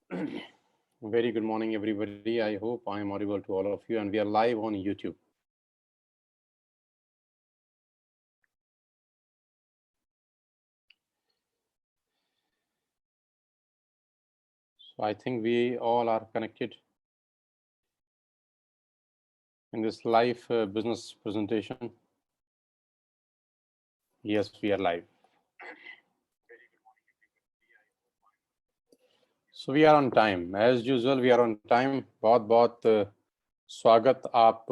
Very good morning, everybody. I hope I am audible to all of you, and we are live on YouTube. So I think we all are connected in this live business presentation. Yes, we are live. So we are on time. As usual, we are on time. बहुत बहुत स्वागत आप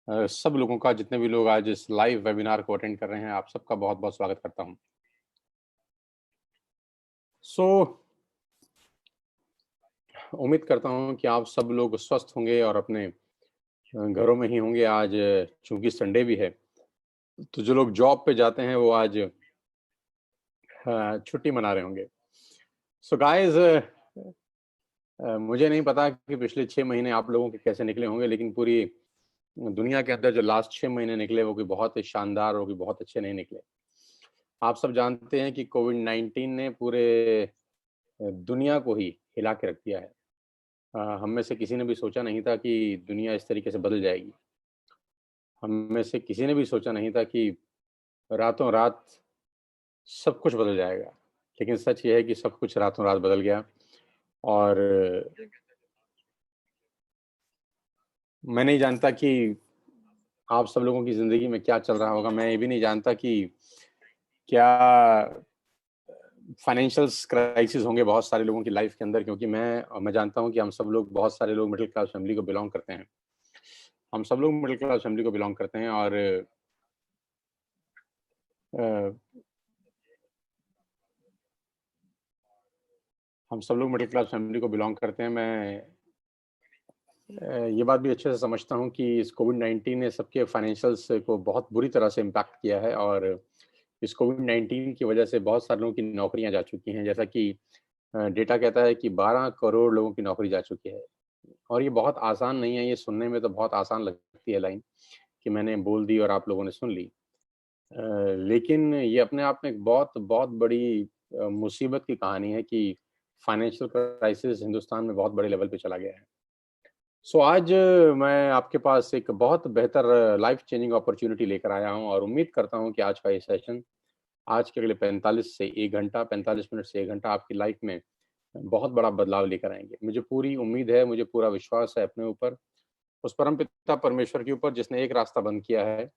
सब लोगों का, जितने भी लोग आज इस लाइव वेबिनार को अटेंड कर रहे हैं, आप सबका बहुत बहुत स्वागत करता हूं। उम्मीद करता हूं कि आप सब लोग स्वस्थ होंगे और अपने घरों में ही होंगे। आज चूंकि संडे भी है, तो जो लोग जॉब पे जाते हैं वो आज छुट्टी मना रहे होंगे। सो गाइस, मुझे नहीं पता कि पिछले 6 महीने आप लोगों के कैसे निकले होंगे, लेकिन पूरी दुनिया के अंदर जो लास्ट 6 महीने निकले वो कोई बहुत ही शानदार और कोई बहुत अच्छे नहीं निकले। आप सब जानते हैं कि कोविड-19 ने पूरे दुनिया को ही हिला के रख दिया है। हम में से किसी ने भी सोचा नहीं था कि दुनिया इस तरीके से बदल जाएगी। हम में से किसी ने भी सोचा नहीं था कि रातों रात सब कुछ बदल जाएगा। लेकिन सच ये है कि सब कुछ रातों रात बदल गया। और मैं नहीं जानता कि आप सब लोगों की ज़िंदगी में क्या चल रहा होगा। मैं ये भी नहीं जानता कि क्या फाइनेंशियल क्राइसिस होंगे बहुत सारे लोगों की लाइफ के अंदर, क्योंकि मैं जानता हूँ कि हम सब लोग, बहुत सारे लोग मिडिल क्लास फैमिली को बिलोंग करते हैं। हम सब लोग मिडिल क्लास फैमिली को बिलोंग करते हैं और हम सब लोग मिडिल क्लास फैमिली को बिलोंग करते हैं। मैं ये बात भी अच्छे से समझता हूँ कि इस कोविड-19 ने सबके फाइनेंशियल्स को बहुत बुरी तरह से इम्पैक्ट किया है, और इस कोविड-19 की वजह से बहुत सारे लोगों की नौकरियां जा चुकी हैं। जैसा कि डेटा कहता है कि 12 करोड़ लोगों की नौकरी जा चुकी है। और ये बहुत आसान नहीं है। ये सुनने में तो बहुत आसान लगती है लाइन कि मैंने बोल दी और आप लोगों ने सुन ली। लेकिन ये अपने आप में एक बहुत बहुत बड़ी मुसीबत की कहानी है कि फाइनेंशियल क्राइसिस हिंदुस्तान में बहुत बड़े लेवल पे चला गया है। सो आज मैं आपके पास एक बहुत बेहतर लाइफ चेंजिंग अपॉर्चुनिटी लेकर आया हूं, और उम्मीद करता हूं कि आज का ये सेशन, आज के अगले 45 मिनट से 1 घंटा आपकी लाइफ में बहुत बड़ा बदलाव लेकर आएंगे। मुझे पूरी उम्मीद है, मुझे पूरा विश्वास है अपने ऊपर, उस परम पिता परमेश्वर के ऊपर जिसने एक रास्ता बंद किया है,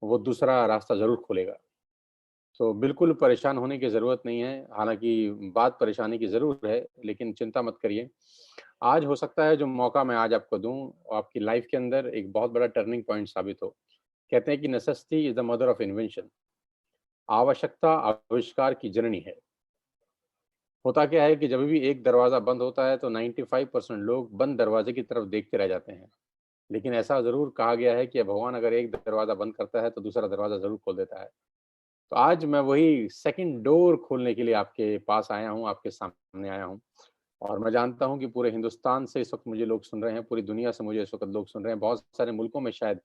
वो दूसरा रास्ता जरूर खोलेगा। तो बिल्कुल परेशान होने की ज़रूरत नहीं है। हालाँकि बात परेशानी की ज़रूर है, लेकिन चिंता मत करिए। आज हो सकता है जो मौका मैं आज आपको दूँ, वो आपकी लाइफ़ के अंदर एक बहुत बड़ा टर्निंग पॉइंट साबित हो। कहते हैं कि necessity is the mother of invention. आवश्यकता आविष्कार की जननी है। होता क्या है कि जब भी एक दरवाज़ा बंद होता है तो 95% लोग बंद दरवाजे की तरफ देखते रह जाते हैं। लेकिन ऐसा ज़रूर कहा गया है कि भगवान अगर एक दरवाज़ा बंद करता है तो दूसरा दरवाज़ा ज़रूर खोल देता है। तो आज मैं वही सेकंड डोर खोलने के लिए आपके पास आया हूँ, आपके सामने आया हूँ। और मैं जानता हूँ कि पूरे हिंदुस्तान से इस वक़्त मुझे लोग सुन रहे हैं, पूरी दुनिया से मुझे इस वक़्त लोग सुन रहे हैं, बहुत सारे मुल्कों में शायद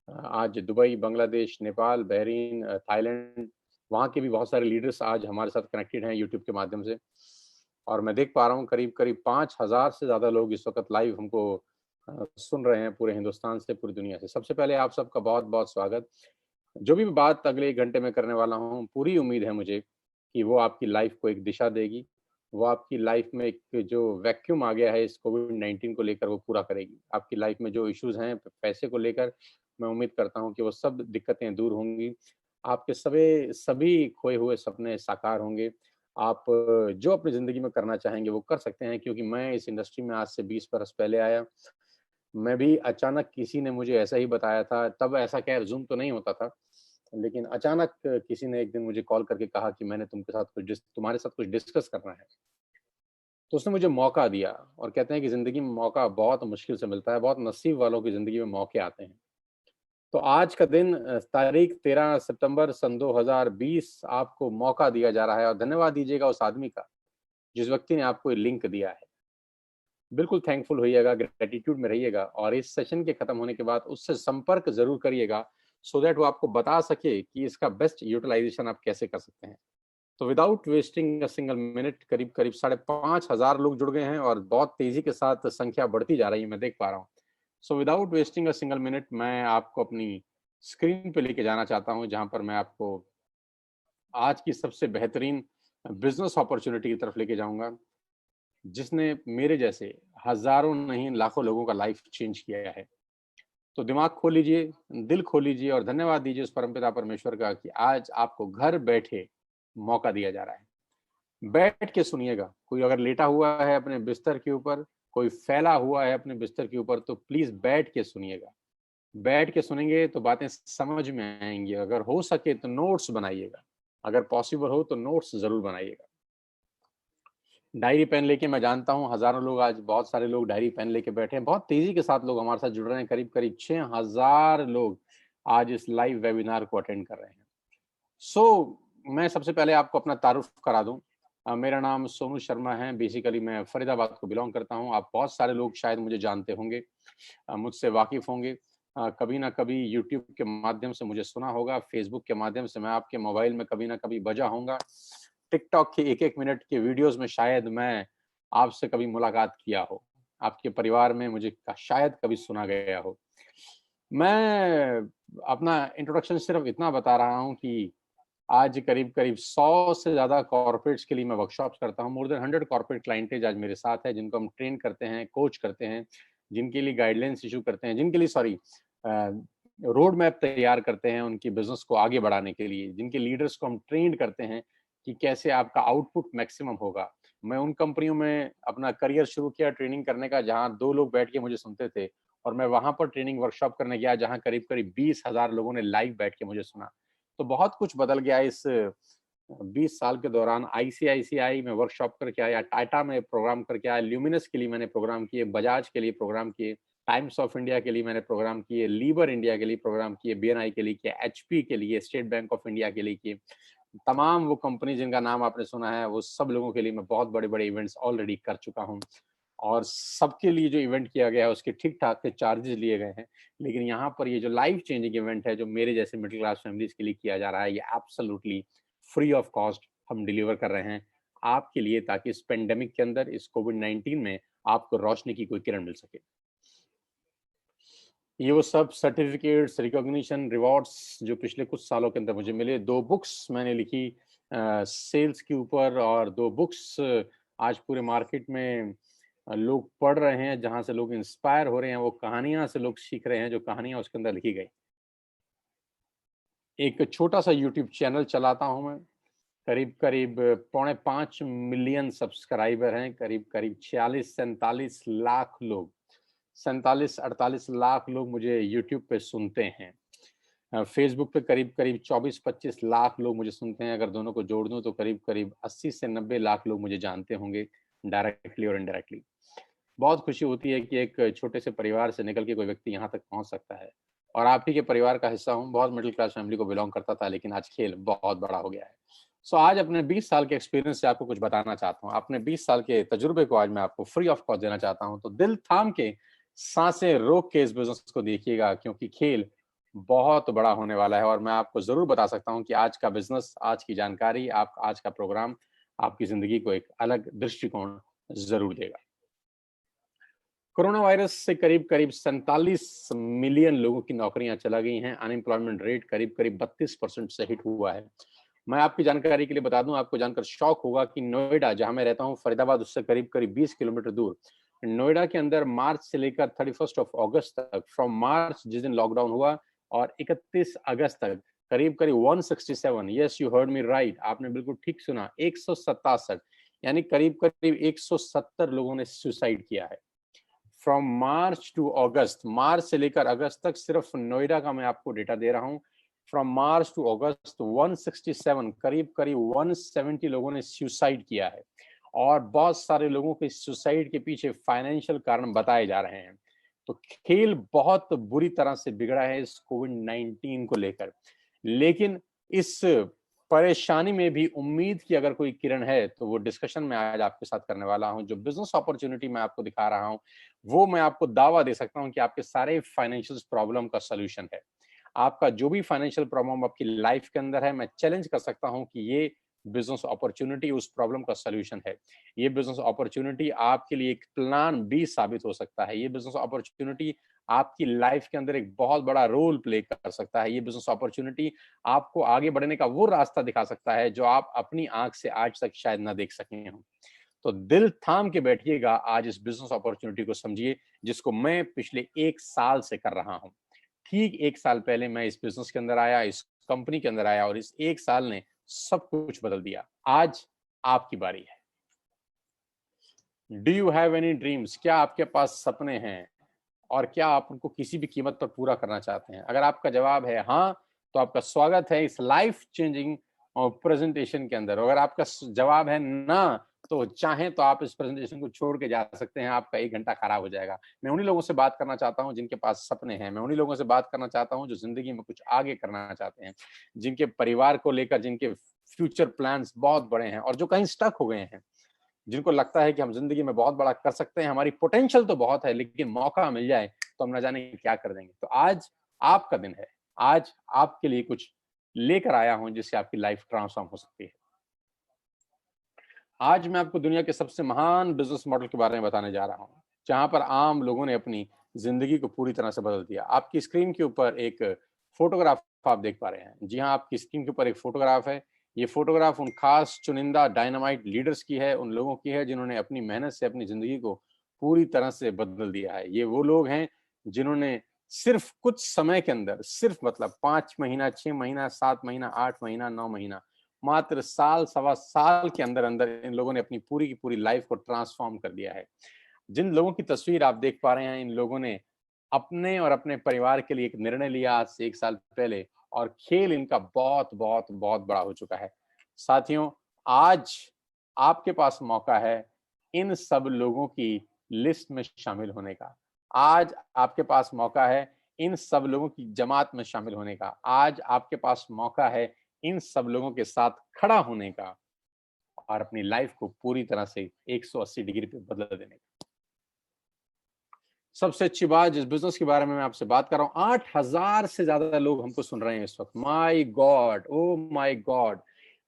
आज Dubai, Bangladesh, Nepal, Bahrain, Thailand, वहाँ के भी बहुत सारे लीडर्स आज हमारे साथ कनेक्टेड हैं यूट्यूब के माध्यम से। और मैं देख पा रहा हूँ करीब-करीब 5,000 से ज़्यादा लोग इस वक़्त लाइव हमको सुन रहे हैं पूरे हिंदुस्तान से, पूरी दुनिया से। सबसे पहले आप सबका बहुत-बहुत स्वागत। जो भी बात अगले 1 घंटे में करने वाला हूँ, पूरी उम्मीद है मुझे कि वो आपकी लाइफ़ को एक दिशा देगी। वो आपकी लाइफ़ में एक जो वैक्यूम आ गया है इस कोविड-19 को लेकर, वो पूरा करेगी। आपकी लाइफ़ में जो इश्यूज़ हैं पैसे को लेकर, मैं उम्मीद करता हूँ कि वो सब दिक्कतें दूर होंगी। आपके सभी खोए हुए सपने साकार होंगे। आप जो अपनी ज़िंदगी में करना चाहेंगे वो कर सकते हैं, क्योंकि मैं इस इंडस्ट्री में आज से 20 बरस पहले आया। मैं भी अचानक, किसी ने मुझे ऐसा ही बताया था, तब ऐसा खैर ज़ूम तो नहीं होता था। लेकिन अचानक किसी ने एक दिन मुझे कॉल करके कहा कि मैंने तुम्हारे साथ कुछ डिस्कस करना है। तो उसने मुझे मौका दिया, और कहते हैं कि ज़िंदगी में मौका बहुत मुश्किल से मिलता है, बहुत नसीब वालों की ज़िंदगी में मौके आते हैं। तो आज का दिन तारीख 13 सितंबर सन 2020 आपको मौका दिया जा रहा है, और धन्यवाद दीजिएगा उस आदमी का, जिस व्यक्ति ने आपको ये लिंक दिया है। बिल्कुल थैंकफुल होइएगा, ग्रैटिट्यूड में रहिएगा, और इस सेशन के खत्म होने के बाद उससे संपर्क ज़रूर करिएगा, सो दैट वो आपको बता सके कि इसका बेस्ट यूटिलाइज़ेशन आप कैसे कर सकते हैं। तो without wasting a single minute करीब करीब 5,500 लोग जुड़ गए हैं और बहुत तेजी के साथ संख्या बढ़ती जा रही है, मैं देख पा रहा हूँ। So without wasting a single minute मैं आपको अपनी स्क्रीन पे लेके जाना चाहता हूँ, जहां पर मैं आपको आज की सबसे बेहतरीन बिजनेस अपॉर्चुनिटी की तरफ लेके जाऊंगा, जिसने मेरे जैसे हजारों नहीं लाखों लोगों का लाइफ चेंज किया है। तो दिमाग खोल लीजिए, दिल खोल लीजिए और धन्यवाद दीजिए उस परमपिता परमेश्वर का कि आज आपको घर बैठे मौका दिया जा रहा है। बैठ के सुनिएगा। कोई अगर लेटा हुआ है अपने बिस्तर के ऊपर, कोई फैला हुआ है अपने बिस्तर के ऊपर, तो प्लीज बैठ के सुनिएगा। बैठ के सुनेंगे तो बातें समझ में आएंगी। अगर हो सके तो नोट्स बनाइएगा, अगर पॉसिबल हो तो नोट्स जरूर बनाइएगा। डायरी पेन लेके, मैं जानता हूं हजारों लोग, आज बहुत सारे लोग डायरी पेन लेके बैठे हैं, बहुत तेजी के साथ लोग हमारे साथ जुड़ रहे हैं। करीब करीब 6,000 लोग आज इस लाइव वेबिनार को अटेंड कर रहे हैं। मैं सबसे पहले आपको अपना तारुफ करा दूं। मेरा नाम सोनू शर्मा है। बेसिकली मैं फरीदाबाद को बिलोंग करता हूं। आप बहुत सारे लोग शायद मुझे जानते होंगे, मुझसे वाकिफ होंगे। कभी ना कभी यूट्यूब के माध्यम से मुझे सुना होगा, फेसबुक के माध्यम से मैं आपके मोबाइल में कभी ना कभी बजा होऊंगा, टिकटॉक के एक एक मिनट के वीडियोस में शायद मैं आपसे कभी मुलाकात किया हो, आपके परिवार में मुझे शायद कभी सुना गया हो। मैं अपना इंट्रोडक्शन सिर्फ इतना बता रहा हूं कि आज करीब करीब 100 से ज्यादा कॉर्पोरेट्स के लिए मैं वर्कशॉप्स करता हूं। मोर देन 100 कॉर्पोरेट क्लाइंटेज आज मेरे साथ है, जिनको हम ट्रेन करते हैं, कोच करते हैं, जिनके लिए गाइडलाइंस इशू करते हैं, जिनके लिए रोड मैप तैयार करते हैं उनकी बिजनेस को आगे बढ़ाने के लिए, जिनके लीडर्स को हम ट्रेन करते हैं कि कैसे आपका आउटपुट मैक्सिमम होगा। मैं उन कंपनियों में अपना करियर शुरू किया ट्रेनिंग करने का, जहां 2 लोग बैठ के मुझे सुनते थे, और मैं वहां पर ट्रेनिंग वर्कशॉप करने गया जहां करीब करीब 20,000 लोगों ने लाइव बैठ के मुझे सुना। तो बहुत कुछ बदल गया इस 20 साल के दौरान। आईसीआईसीआई में वर्कशॉप करके आया, टाटा में प्रोग्राम करके आया, ल्यूमिनस के लिए मैंने प्रोग्राम किए, बजाज के लिए प्रोग्राम किए, टाइम्स ऑफ इंडिया के लिए मैंने प्रोग्राम किए, लीवर इंडिया के लिए प्रोग्राम किए, बीएनआई के लिए किए, एचपी के लिए, स्टेट बैंक ऑफ इंडिया के लिए किए। तमाम वो कंपनी जिनका नाम आपने सुना है, वो सब लोगों के लिए मैं बहुत बड़े बड़े इवेंट्स ऑलरेडी कर चुका हूँ। और सबके लिए जो इवेंट किया गया है उसके ठीक ठाक के चार्जेस लिए गए हैं। लेकिन यहाँ पर ये जो लाइफ चेंजिंग इवेंट है, जो मेरे जैसे मिडिल क्लास फैमिलीज के लिए किया जा रहा है, ये एब्सोल्युटली फ्री ऑफ कॉस्ट हम डिलीवर कर रहे हैं आपके लिए, ताकि इस पेंडेमिक के अंदर, इस कोविड-19 में आपको रोशनी की कोई किरण मिल सके। ये वो सब सर्टिफिकेट्स, रिकॉग्निशन, रिवॉर्ड्स जो पिछले कुछ सालों के अंदर मुझे मिले। 2 बुक्स मैंने लिखी सेल्स के ऊपर, और 2 बुक्स आज पूरे मार्केट में लोग पढ़ रहे हैं, जहां से लोग इंस्पायर हो रहे हैं, वो कहानियां से लोग सीख रहे हैं, जो कहानियां उसके अंदर लिखी गई। एक छोटा सा यूट्यूब चैनल चलाता हूं मैं, करीब करीब 4.5 मिलियन सब्सक्राइबर हैं, करीब करीब 46-47 लाख लोग, 47-48 लाख लोग मुझे यूट्यूब पे सुनते हैं। फेसबुक पे करीब करीब 24-25 लाख लोग मुझे सुनते हैं। अगर दोनों को जोड़ दूं तो करीब करीब 80 से 90 लाख लोग मुझे जानते होंगे, डायरेक्टली और इनडायरेक्टली। बहुत खुशी होती है कि एक छोटे से परिवार से निकल के कोई व्यक्ति यहाँ तक पहुँच सकता है, और आप ही के परिवार का हिस्सा हूँ। बहुत मिडिल क्लास फैमिली को बिलोंग करता था, लेकिन आज खेल बहुत बड़ा हो गया है। आज अपने 20 साल के एक्सपीरियंस से आपको कुछ बताना चाहता हूँ। अपने 20 साल के तजुर्बे को आज मैं आपको फ्री ऑफ कॉस्ट देना चाहता हूँ। तो दिल थाम के, सांसें रोक के इस बिजनेस को देखिएगा, क्योंकि खेल बहुत बड़ा होने वाला है। और मैं आपको जरूर बता सकता हूँ कि आज का बिजनेस, आज की जानकारी, आज का प्रोग्राम आपकी जिंदगी को एक अलग दृष्टिकोण जरूर देगा। कोरोना वायरस से करीब करीब 47 मिलियन लोगों की नौकरियां चला गई हैं। अनएम्प्लॉयमेंट रेट करीब करीब 32% से हिट हुआ है। मैं आपकी जानकारी के लिए बता दूं, आपको जानकर शॉक होगा कि नोएडा, जहां मैं रहता हूं, फरीदाबाद उससे करीब करीब 20 किलोमीटर दूर, नोएडा के अंदर मार्च से लेकर 31 अगस्त तक, फ्रॉम मार्च जिस दिन लॉकडाउन हुआ और 31 अगस्त तक, करीब करीब 167, yes you heard me right, आपने बिल्कुल ठीक सुना, 167, यानी करीब करीब 170 लोगों ने सुसाइड किया है। फ्रॉम मार्च टू अगस्त, मार्च से लेकर अगस्त तक, सिर्फ नोएडा का मैं आपको डेटा दे रहा हूं। फ्रॉम मार्च टू अगस्त 167, करीब करीब 170 लोगों ने सुसाइड किया है। और बहुत सारे लोगों के सुसाइड के पीछे फाइनेंशियल कारण बताए जा रहे हैं। तो खेल बहुत बुरी तरह से बिगड़ा है इस कोविड-19 को लेकर। लेकिन इस परेशानी में भी उम्मीद की अगर कोई किरण है, तो वो डिस्कशन मैं आज आपके साथ करने वाला हूं। जो बिजनेस अपॉर्चुनिटी मैं आपको दिखा रहा हूं, वो मैं आपको दावा दे सकता हूं कि आपके सारे फाइनेंशियल प्रॉब्लम का सलूशन है। आपका जो भी फाइनेंशियल प्रॉब्लम आपकी लाइफ के अंदर है, मैं चैलेंज कर सकता हूं कि ये बिजनेस अपॉर्चुनिटी उस प्रॉब्लम का सॉल्यूशन है। ये बिजनेस अपॉर्चुनिटी आपके लिए एक प्लान बी साबित हो सकता है। ये बिजनेस अपॉर्चुनिटी आपकी लाइफ के अंदर एक बहुत बड़ा रोल प्ले कर सकता है। ये बिजनेस अपॉर्चुनिटी आपको आगे बढ़ने का वो रास्ता दिखा सकता है जो आप अपनी आंख से आज तक शायद ना देख सके हों। तो दिल थाम के बैठिएगा, आज इस बिजनेस अपॉर्चुनिटी को समझिए, जिसको मैं पिछले 1 साल से कर रहा हूं। ठीक 1 साल पहले मैं इस बिजनेस के अंदर आया, इस कंपनी के अंदर आया, और इस 1 साल ने सब कुछ बदल दिया। आज आपकी बारी है। Do you have any dreams? क्या आपके पास सपने हैं और क्या आप उनको किसी भी कीमत पर पूरा करना चाहते हैं? अगर आपका जवाब है हाँ, तो आपका स्वागत है इस लाइफ चेंजिंग प्रेजेंटेशन के अंदर। अगर आपका जवाब है ना, तो चाहें तो आप इस प्रेजेंटेशन को छोड़ के जा सकते हैं, आपका 1 घंटा खराब हो जाएगा। मैं उन्हीं लोगों से बात करना चाहता हूं जिनके पास सपने हैं। मैं उन्हीं लोगों से बात करना चाहता हूं जो जिंदगी में कुछ आगे करना चाहते हैं, जिनके परिवार को लेकर, जिनके फ्यूचर प्लान्स बहुत बड़े हैं और जो कहीं स्टक हो गए हैं, जिनको लगता है कि हम जिंदगी में बहुत बड़ा कर सकते हैं, हमारी पोटेंशियल तो बहुत है, लेकिन मौका मिल जाए तो हम ना जाने क्या कर देंगे। तो आज आपका दिन है। आज आपके लिए कुछ लेकर आया हूं जिससे आपकी लाइफ ट्रांसफॉर्म हो सकती है। आज मैं आपको दुनिया के सबसे महान बिजनेस मॉडल के बारे में बताने जा रहा हूं, जहां पर आम लोगों ने अपनी जिंदगी को पूरी तरह से बदल दिया। आपकी स्क्रीन के ऊपर एक फोटोग्राफ आप देख पा रहे हैं। जी हाँ, आपकी स्क्रीन के ऊपर एक फोटोग्राफ है। ये फोटोग्राफ उन खास चुनिंदा डायनामाइट लीडर्स की है, उन लोगों की है जिन्होंने अपनी मेहनत से अपनी जिंदगी को पूरी तरह से बदल दिया है। ये वो लोग हैं जिन्होंने सिर्फ कुछ समय के अंदर, सिर्फ मतलब 5 महीना, 6 महीना, 7 महीना, 8 महीना, 9 महीना, मात्र साल, सवा साल के अंदर अंदर इन लोगों ने अपनी पूरी की पूरी लाइफ को ट्रांसफॉर्म कर दिया है। जिन लोगों की तस्वीर आप देख पा रहे हैं, इन लोगों ने अपने और अपने परिवार के लिए एक निर्णय लिया आज से 1 साल पहले, और खेल इनका बहुत बहुत बहुत बड़ा हो चुका है। साथियों, आज आपके पास मौका है इन सब लोगों की लिस्ट में शामिल होने का। आज आपके पास मौका है इन सब लोगों की जमात में शामिल होने का। आज आपके पास मौका है इन सब लोगों के साथ खड़ा होने का और अपनी लाइफ को पूरी तरह से 180 डिग्री पे बदल देने का। सबसे अच्छी बात, जिस बिजनेस के बारे में मैं आपसे बात कर रहा हूं, 8,000 से ज्यादा लोग हमको सुन रहे हैं इस वक्त। My God, oh my God,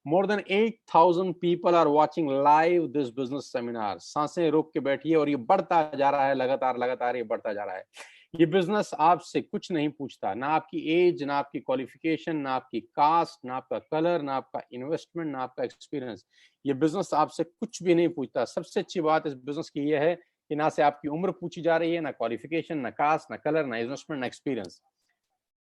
more than 8,000 people are watching live this business seminar. सांसें रोक के बैठिए, और ये बढ़ता जा रहा है, लगातार लगातार ये बढ़ता जा रहा है। ये बिजनेस आपसे कुछ नहीं पूछता, ना आपकी एज, ना आपकी क्वालिफिकेशन, ना आपकी कास्ट, ना आपका कलर, ना आपका इन्वेस्टमेंट, ना आपका एक्सपीरियंस। ये बिजनेस आपसे कुछ भी नहीं पूछता। सबसे अच्छी बात इस बिजनेस की यह है कि ना से आपकी उम्र पूछी जा रही है, ना क्वालिफिकेशन, ना कास्ट, ना कलर, ना इन्वेस्टमेंट, ना एक्सपीरियंस।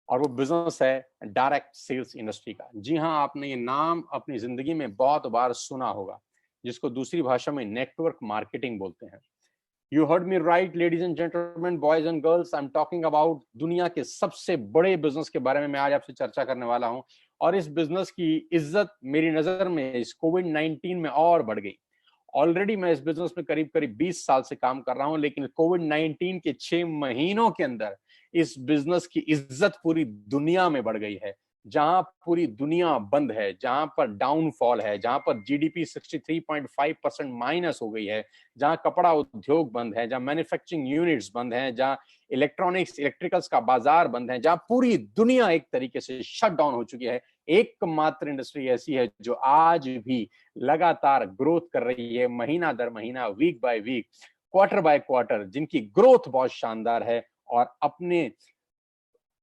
और वो बिजनेस है डायरेक्ट सेल्स इंडस्ट्री का। जी हाँ, आपने ये नाम अपनी जिंदगी में बहुत बार सुना होगा, जिसको दूसरी भाषा में नेटवर्क मार्केटिंग बोलते हैं। You heard me right, ladies and gentleman, boys and girls, I am talking about दुनिया के सबसे बड़े बिजनेस के बारे में मैं आज आपसे चर्चा करने वाला हूं। और इस बिजनेस की इज्जत मेरी नजर में इस कोविड-19 में और बढ़ गई। ऑलरेडी मैं इस बिजनेस में करीब करीब 20 साल से काम कर रहा हूं, लेकिन कोविड-19 के 6 महीनों के अंदर इस बिजनेस की इज्जत पूरी दुनिया में बढ़ गई है। जहां पूरी दुनिया बंद है, जहां पर डाउनफॉल है, जहां पर जीडीपी 63.5% माइनस हो गई है, जहां कपड़ा उद्योग बंद है, जहां मैन्युफैक्चरिंग यूनिट्स बंद हैं, जहां इलेक्ट्रॉनिक्स, इलेक्ट्रिकल्स का बाजार बंद है, जहां पूरी दुनिया एक तरीके से शट डाउन हो चुकी है, एकमात्र इंडस्ट्री ऐसी है जो आज भी लगातार ग्रोथ कर रही है, महीना दर महीना, week by week, quarter by quarter, जिनकी ग्रोथ बहुत शानदार है और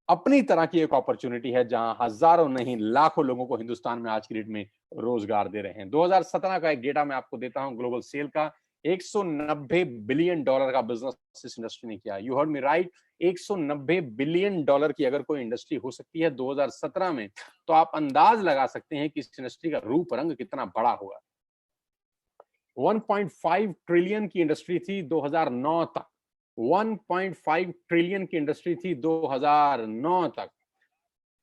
अपनी तरह की एक अपॉर्चुनिटी है, जहां हजारों नहीं लाखों लोगों को हिंदुस्तान में आज की डेट में रोजगार दे रहे हैं। 2017 का एक डेटा मैं आपको देता हूं, ग्लोबल सेल का। 190 बिलियन डॉलर का बिजनेस इस इंडस्ट्री ने किया। You heard me right, 190 billion dollar की अगर कोई इंडस्ट्री हो सकती है 2017 में, तो आप अंदाज लगा सकते हैं कि इस इंडस्ट्री का रूप रंग कितना बड़ा होगा। 1.5 ट्रिलियन की इंडस्ट्री थी 2009 तक। 1.5 ट्रिलियन की इंडस्ट्री थी 2009 तक।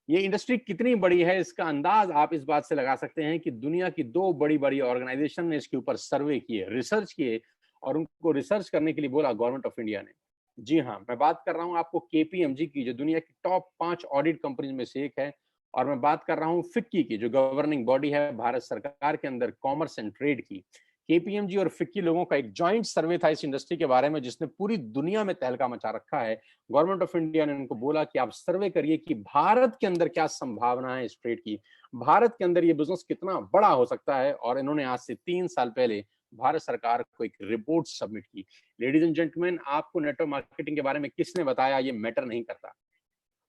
ये इंडस्ट्री कितनी बड़ी है, इसका अंदाज आप इस बात से लगा सकते हैं कि दुनिया की 2 बड़ी बड़ी ऑर्गेनाइजेशन ने इसके ऊपर सर्वे किए, रिसर्च किए, और उनको रिसर्च करने के लिए बोला गवर्नमेंट ऑफ इंडिया ने। जी हाँ, मैं बात कर रहा हूं आपको केपीएमजी की, जो दुनिया की टॉप 5 ऑडिट कंपनी में से एक है। और मैं बात कर रहा हूं फिक्की की, जो गवर्निंग बॉडी है भारत सरकार के अंदर कॉमर्स एंड ट्रेड की। केपीएमजी और फिक्की लोगों का एक जॉइंट सर्वे था इस इंडस्ट्री के बारे में, जिसने पूरी दुनिया में तहलका मचा रखा है। गवर्नमेंट ऑफ इंडिया ने उनको बोला कि आप सर्वे करिए कि भारत के अंदर क्या संभावना है इस ट्रेड की, भारत के अंदर ये बिजनेस कितना बड़ा हो सकता है। और इन्होंने आज से 3 साल पहले भारत सरकार को एक रिपोर्ट सबमिट की। लेडीज एंड जेंटलमैन, आपको नेटवर्क मार्केटिंग के बारे में किसने बताया ये मैटर नहीं करता।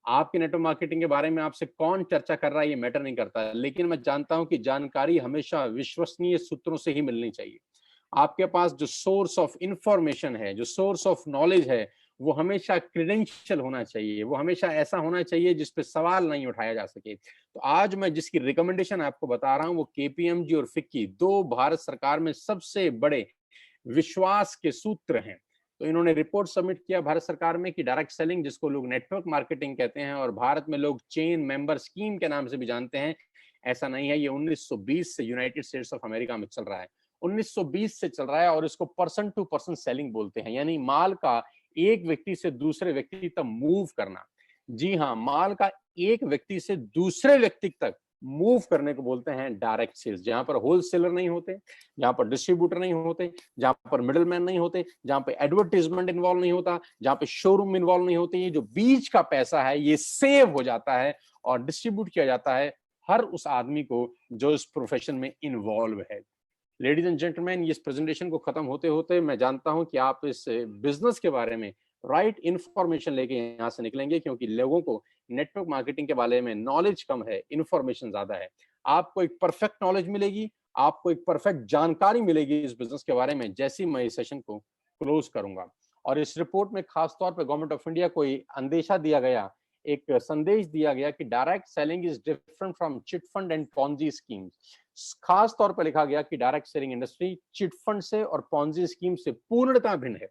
आपके नेटवर्क मार्केटिंग के बारे में आपसे कौन चर्चा कर रहा है ये मैटर नहीं करता, लेकिन मैं जानता हूं कि जानकारी हमेशा विश्वसनीय सूत्रों से ही मिलनी चाहिए। आपके पास जो सोर्स ऑफ इंफॉर्मेशन है, जो सोर्स ऑफ नॉलेज है, वो हमेशा क्रेडेंशियल होना चाहिए, वो हमेशा ऐसा होना चाहिए जिस पे सवाल नहीं उठाया जा सके। तो आज मैं जिसकी रिकमेंडेशन आपको बता रहा हूं वो केपीएमजी और फिक्की, दो भारत सरकार में सबसे बड़े विश्वास के सूत्र हैं। तो इन्होंने रिपोर्ट सबमिट किया भारत सरकार में कि डायरेक्ट सेलिंग, जिसको लोग नेटवर्क मार्केटिंग कहते हैं और भारत में लोग चेन मेंबर स्कीम के नाम से भी जानते हैं, ऐसा नहीं है। ये 1920 से यूनाइटेड स्टेट्स ऑफ अमेरिका में चल रहा है, 1920 से चल रहा है, और इसको पर्सन टू पर्सन सेलिंग बोलते हैं, यानी माल का एक व्यक्ति से दूसरे व्यक्ति तक मूव करना। जी हाँ, माल का एक व्यक्ति से दूसरे व्यक्ति तक मूव करने को बोलते हैं डायरेक्ट सेल्स, जहां पर होलसेलर नहीं होते, जहां पर डिस्ट्रीब्यूटर नहीं होते, जहां पर मिडिल मैन नहीं होते, जहां पे एडवर्टीजमेंट इन्वॉल्व नहीं होता, जहां पे शोरूम इन्वॉल्व नहीं होते। ये जो बीच का पैसा है ये सेव हो जाता है और डिस्ट्रीब्यूट किया जाता है हर उस आदमी को जो इस प्रोफेशन में इन्वॉल्व है। लेडीज एंड जेंटलमैन, इस प्रेजेंटेशन को खत्म होते होते मैं जानता हूं कि आप इस बिजनेस के बारे में राइट इंफॉर्मेशन लेके यहाँ से निकलेंगे, क्योंकि लोगों को नेटवर्क मार्केटिंग के बारे में नॉलेज कम है, इंफॉर्मेशन ज्यादा है। आपको एक परफेक्ट नॉलेज मिलेगी, आपको एक परफेक्ट जानकारी मिलेगी इस बिजनेस के बारे में जैसे ही मैं इस सेशन को क्लोज करूंगा। और इस रिपोर्ट में खासतौर पर गवर्नमेंट ऑफ इंडिया को अंदेशा दिया गया, एक संदेश दिया गया कि direct selling is different from chit fund and Ponzi schemes. खास तौर पर लिखा गया कि direct selling industry chit fund से और पॉन्जी स्कीम से पूर्णतः भिन्न है।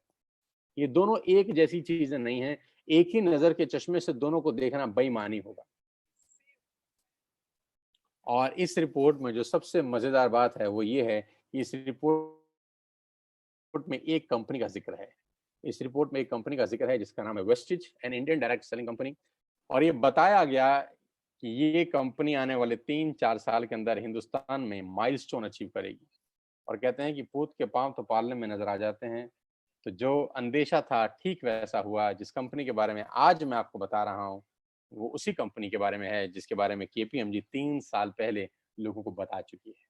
ये दोनों एक जैसी चीजें नहीं है, एक ही नजर के चश्मे से दोनों को देखना बेईमानी होगा। और इस रिपोर्ट में जो सबसे मजेदार बात है वो ये है कि इस रिपोर्ट में एक कंपनी का जिक्र है। इस रिपोर्ट में एक कंपनी का जिक्र है जिसका नाम है Vestige, an Indian direct selling company. और ये बताया गया कि ये कंपनी आने वाले 3-4 साल के अंदर हिंदुस्तान में माइलस्टोन अचीव करेगी। और कहते हैं कि पूत के पांव तो पालने में नजर आ जाते हैं। तो जो अंदेशा था ठीक वैसा हुआ। जिस कंपनी के बारे में आज मैं आपको बता रहा हूँ वो उसी कंपनी के बारे में है जिसके बारे में केपीएमजी 3 साल पहले लोगों को बता चुकी है।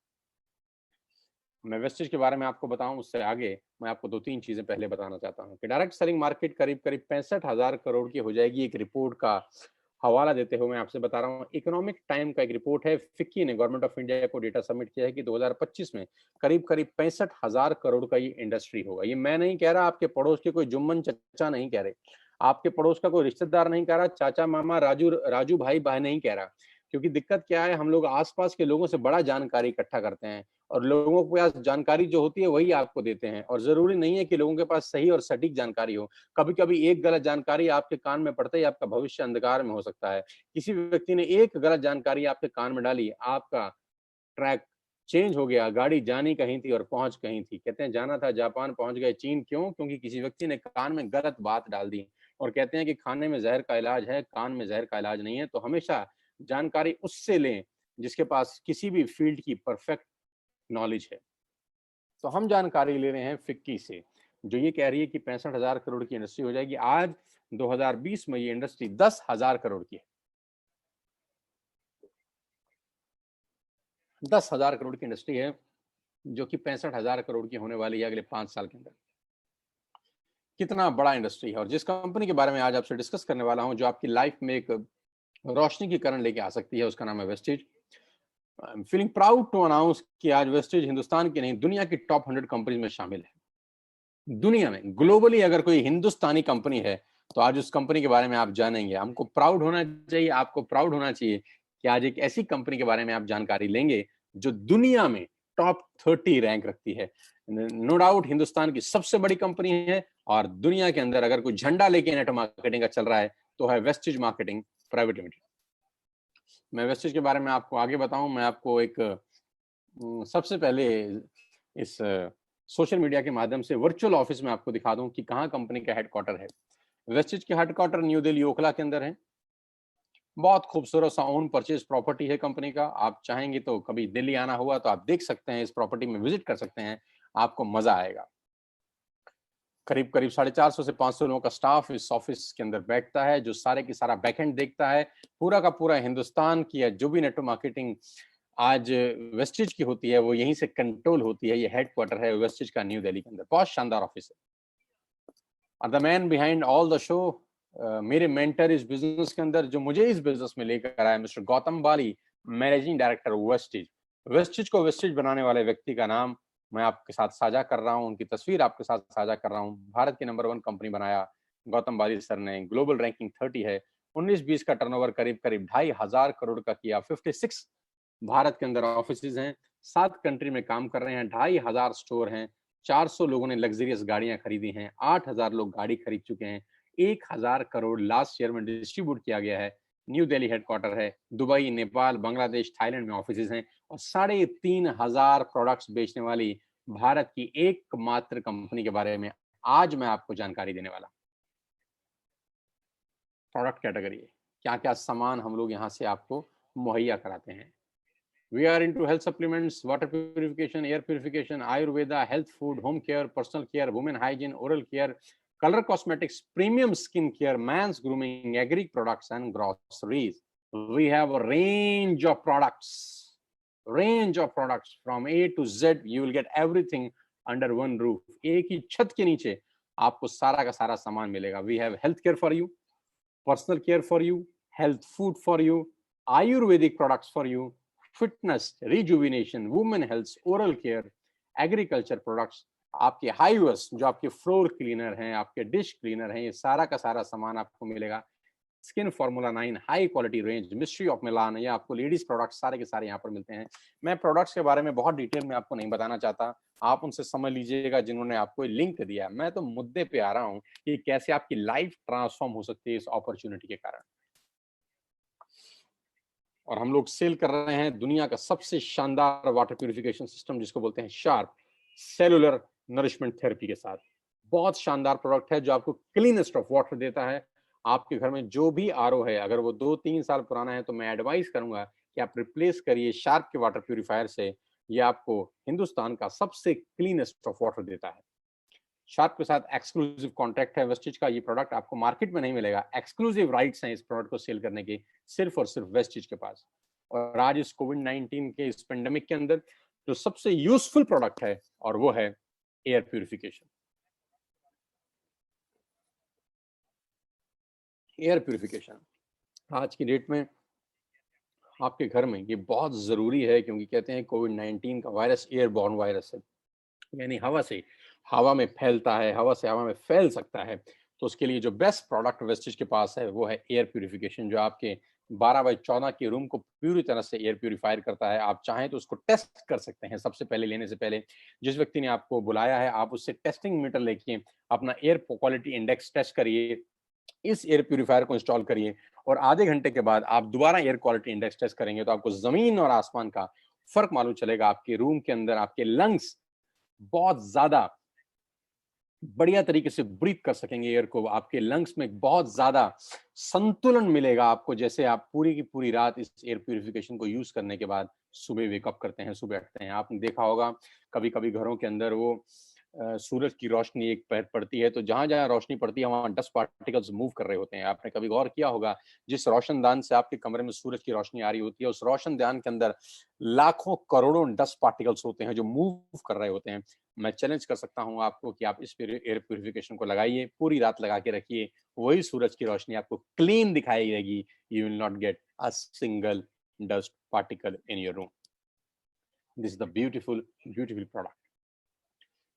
मैं वेस्टेज के बारे में आपको बताऊं उससे आगे मैं आपको 2-3 चीजें पहले बताना चाहता हूं कि डायरेक्ट सेलिंग मार्केट करीब 65,000 करोड़ की हो जाएगी। एक रिपोर्ट का हवाला देते हुए मैं आपसे बता रहा हूं, इकोनॉमिक टाइम का एक रिपोर्ट है, फिक्की ने गवर्नमेंट ऑफ इंडिया को डेटा सबमिट किया है कि 2025 में करीब 65,000 करोड़ का ये इंडस्ट्री होगा। ये मैं नहीं कह रहा, आपके पड़ोस के कोई जुम्मन चचा नहीं कह रहे, आपके पड़ोस का कोई रिश्तेदार नहीं कह रहा, चाचा मामा राजू भाई बहन नहीं कह रहा। क्योंकि दिक्कत क्या है, हम लोग आसपास के लोगों से बड़ा जानकारी इकट्ठा करते हैं और लोगों के पास जानकारी जो होती है वही आपको देते हैं, और जरूरी नहीं है कि लोगों के पास सही और सटीक जानकारी हो। कभी कभी एक गलत जानकारी आपके कान में पड़ते ही आपका भविष्य अंधकार में हो सकता है। किसी व्यक्ति ने एक गलत जानकारी आपके कान में डाली, आपका ट्रैक चेंज हो गया, गाड़ी जानी कहीं थी और पहुंच कहीं थी। कहते हैं जाना था जापान, पहुंच गए चीन। क्यों? क्योंकि किसी व्यक्ति ने कान में गलत बात डाल दी। और कहते हैं कि खाने में जहर का इलाज है, कान में जहर का इलाज नहीं है। तो हमेशा जानकारी उससे लें जिसके पास किसी भी फील्ड की परफेक्ट नॉलेज है। तो हम जानकारी ले रहे हैं फिक्की से, जो ये कह रही है कि 65,000 करोड़ की इंडस्ट्री हो जाएगी। आज 2020 में ये इंडस्ट्री 10,000 करोड़ की है। 10,000 करोड़ की इंडस्ट्री है जो कि 65,000 करोड़ की होने वाली है अगले 5 साल के अंदर। कितना बड़ा इंडस्ट्री है। और जिस कंपनी के बारे में आज आपसे डिस्कस करने वाला हूं, जो आपकी लाइफ में एक रोशनी की किरण लेके आ सकती है, उसका नाम है wastage. I am feeling proud to announce कि आज वेस्टेज हिंदुस्तान की नहीं दुनिया की टॉप 100 कंपनीज में शामिल है। दुनिया में ग्लोबली अगर कोई हिंदुस्तानी कंपनी है तो आज उस कंपनी के बारे में आप जानेंगे। हमको प्राउड होना चाहिए, आपको प्राउड होना चाहिए कि आज एक ऐसी कंपनी के बारे में आप जानकारी लेंगे जो दुनिया में टॉप 30 रैंक रखती है। नो डाउट हिंदुस्तान की सबसे बड़ी कंपनी है और दुनिया के अंदर अगर कोई झंडा लेके नेटवर्क मार्केटिंग का चल रहा है तो है वेस्टेज मार्केटिंग प्राइवेट लिमिटेड। मैं वेस्टेज के बारे में आपको आगे बताऊं, मैं आपको एक सबसे पहले इस सोशल मीडिया के माध्यम से वर्चुअल ऑफिस में आपको दिखा दूं कि कहां कंपनी का हेडक्वार्टर है। वेस्टेज के हेडक्वार्टर न्यू दिल्ली ओखला के अंदर है। बहुत खूबसूरत सा ओन परचेज प्रॉपर्टी है कंपनी का। आप चाहेंगे तो कभी दिल्ली आना हुआ तो आप देख सकते हैं, इस प्रॉपर्टी में विजिट कर सकते हैं। आपको मजा आएगा। करीब करीब 450 से 500 लोगों का स्टाफ इस ऑफिस के अंदर बैठता है, जो सारे की सारा बैकएंड देखता है। पूरा का पूरा हिंदुस्तान की या जो भी नेटवर्क मार्केटिंग आज वेस्टिज की होती है, वो यहीं से कंट्रोल होती है। ये हेडक्वार्टर है वेस्टिज का न्यू दिल्ली के अंदर, बहुत शानदार ऑफिस है। और the man behind all the show, मेरे मेंटर इस बिजनेस के अंदर, जो मुझे इस बिजनेस में लेकर आया, मिस्टर गौतम बाली, मैनेजिंग डायरेक्टर वेस्टिज। वेस्टिज को वेस्टिज बनाने वाले व्यक्ति का नाम मैं आपके साथ साझा कर रहा हूं, उनकी तस्वीर आपके साथ साझा कर रहा हूं। भारत की नंबर 1 कंपनी बनाया गौतम बाली सर ने, ग्लोबल रैंकिंग 30 है, 19-20 का टर्नओवर करीब करीब 2,500 करोड़ का किया। 56 भारत के अंदर ऑफिस हैं, 7 कंट्री में काम कर रहे हैं, 2,500 स्टोर हैं, 400 लोगों ने लग्जरियस गाड़ियां खरीदी हैं, 8,000 लोग गाड़ी खरीद चुके हैं, 1,000 करोड़ लास्ट ईयर में डिस्ट्रीब्यूट किया गया है। न्यू दिल्ली हेडक्वार्टर है, दुबई, नेपाल, बांग्लादेश, थाईलैंड में ऑफिस हैं, और 3,500 प्रोडक्ट्स बेचने वाली भारत की एकमात्र कंपनी के बारे में आज मैं आपको जानकारी देने वाला। प्रोडक्ट कैटेगरी, क्या क्या सामान हम लोग यहाँ से आपको मुहैया कराते हैं। We are into health supplements, water purification, air purification, Ayurveda, health food, home care, personal care, women hygiene, oral care, color cosmetics, premium skin care, man's grooming, agri products, and groceries. We have a range of products from A to Z. You will get everything under one roof. एक ही छत के नीचे आपको सारा का सारा सामान मिलेगा. We have health care for you, personal care for you, health food for you, Ayurvedic products for you, fitness, rejuvenation, women health, oral care, agriculture products, आपके हाईवेस जो आपके फ्लोर क्लीनर हैं, आपके डिश क्लीनर हैं, ये सारा का सारा सामान आपको मिलेगा। Skin formula 9 high quality range, mystery of Milan, ये आपको लेडीज प्रोडक्ट्स सारे के सारे यहाँ पर मिलते हैं। मैं प्रोडक्ट्स के बारे में बहुत डिटेल में आपको नहीं बताना चाहता, आप उनसे समझ लीजिएगा जिन्होंने आपको लिंक दिया। मैं तो मुद्दे पे आ रहा हूँ कि कैसे आपकी लाइफ ट्रांसफॉर्म हो सकती है इस अपॉर्चुनिटी के कारण। और हम लोग सेल कर रहे हैं दुनिया का सबसे शानदार वाटर प्यूरिफिकेशन सिस्टम, जिसको बोलते हैं शार्प सेलुलर नरिशमेंट थेरेपी के साथ। बहुत शानदार प्रोडक्ट है जो आपको क्लीनेस्ट ऑफ वाटर देता है। आपके घर में जो भी आरओ है, अगर वो 2-3 साल पुराना है, तो मैं एडवाइस करूंगा कि आप रिप्लेस करिए शार्प के वाटर प्यूरिफायर से। ये आपको हिंदुस्तान का सबसे क्लीनेस्ट ऑफ वाटर देता है। शार्प के साथ एक्सक्लूसिव कॉन्ट्रैक्ट है वेस्टिज का। ये प्रोडक्ट आपको मार्केट में नहीं मिलेगा, एक्सक्लूसिव राइट्स हैं इस प्रोडक्ट को सेल करने के सिर्फ और सिर्फ वेस्टिज के पास। और आज इस कोविड-19 के इस पेंडेमिक के अंदर जो सबसे यूजफुल प्रोडक्ट है, और वो है एयर प्यूरिफिकेशन। एयर प्यूरिफिकेशन आज की डेट में आपके घर में ये बहुत जरूरी है, क्योंकि कहते हैं कोविड-19 का वायरस एयरबॉर्न वायरस है, यानी हवा से हवा में फैलता है, हवा से हवा में फैल सकता है। तो उसके लिए जो बेस्ट प्रोडक्ट वेस्टिज के पास है वो है एयर प्यूरिफिकेशन, जो आपके 12x14 के रूम को पूरी तरह से एयर प्यूरिफायर करता है। आप चाहें तो उसको टेस्ट कर सकते हैं। सबसे पहले लेने से पहले जिस व्यक्ति ने आपको बुलाया है, आप उससे टेस्टिंग मीटर लेके अपना एयर क्वालिटी इंडेक्स टेस्ट करिए, इस एयर प्यूरिफायर को इंस्टॉल करिए, और आधे घंटे के बाद आप दोबारा एयर क्वालिटी इंडेक्स टेस्ट करेंगे तो आपको जमीन और आसमान का फर्क मालूम चलेगा। आपके रूम के अंदर आपके लंग्स बहुत ज्यादा बढ़िया तरीके से ब्रीथ कर सकेंगे एयर को। आपके लंग्स में बहुत ज्यादा संतुलन मिलेगा आपको, जैसे आप पूरी की पूरी रात इस एयर प्यूरिफिकेशन को यूज करने के बाद सुबह वेकअप करते हैं, सुबह उठते हैं। आपने देखा होगा कभी कभी घरों के अंदर वो सूरज की रोशनी एक पड़ती है, तो जहां जहां रोशनी पड़ती है वहां डस्ट पार्टिकल्स मूव कर रहे होते हैं। आपने कभी गौर किया होगा, जिस रोशनदान से आपके कमरे में सूरज की रोशनी आ रही होती है, उस रोशनदान के अंदर लाखों करोड़ों डस्ट पार्टिकल्स होते हैं जो मूव कर रहे होते हैं। मैं चैलेंज कर सकता हूं आपको कि आप इस एयर प्यूरिफिकेशन को लगाइए, पूरी रात लगा के रखिए, वही सूरज की रोशनी आपको क्लीन दिखाई देगी। You will not get a single dust particle in your room. This is the beautiful product.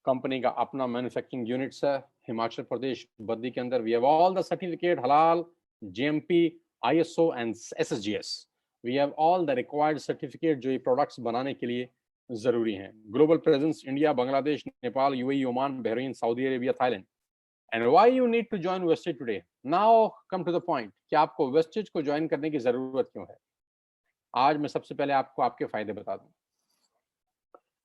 Company का अपना मैन्युफैक्चरिंग यूनिट्स है हिमाचल प्रदेश बद्दी के अंदर। We have all the certificate हलाल, GMP, ISO and SSGS. We have all the required certificate जो ये products बनाने के लिए जरूरी हैं। Global presence India, Bangladesh, Nepal, UAE, Oman, Bahrain, Saudi Arabia, Thailand. And why you need to join Vestige today? Now come to the point कि आपको wastage को ज्वाइन करने की जरूरत क्यों है। आज मैं सबसे पहले आपको आपके फायदे बता दूं।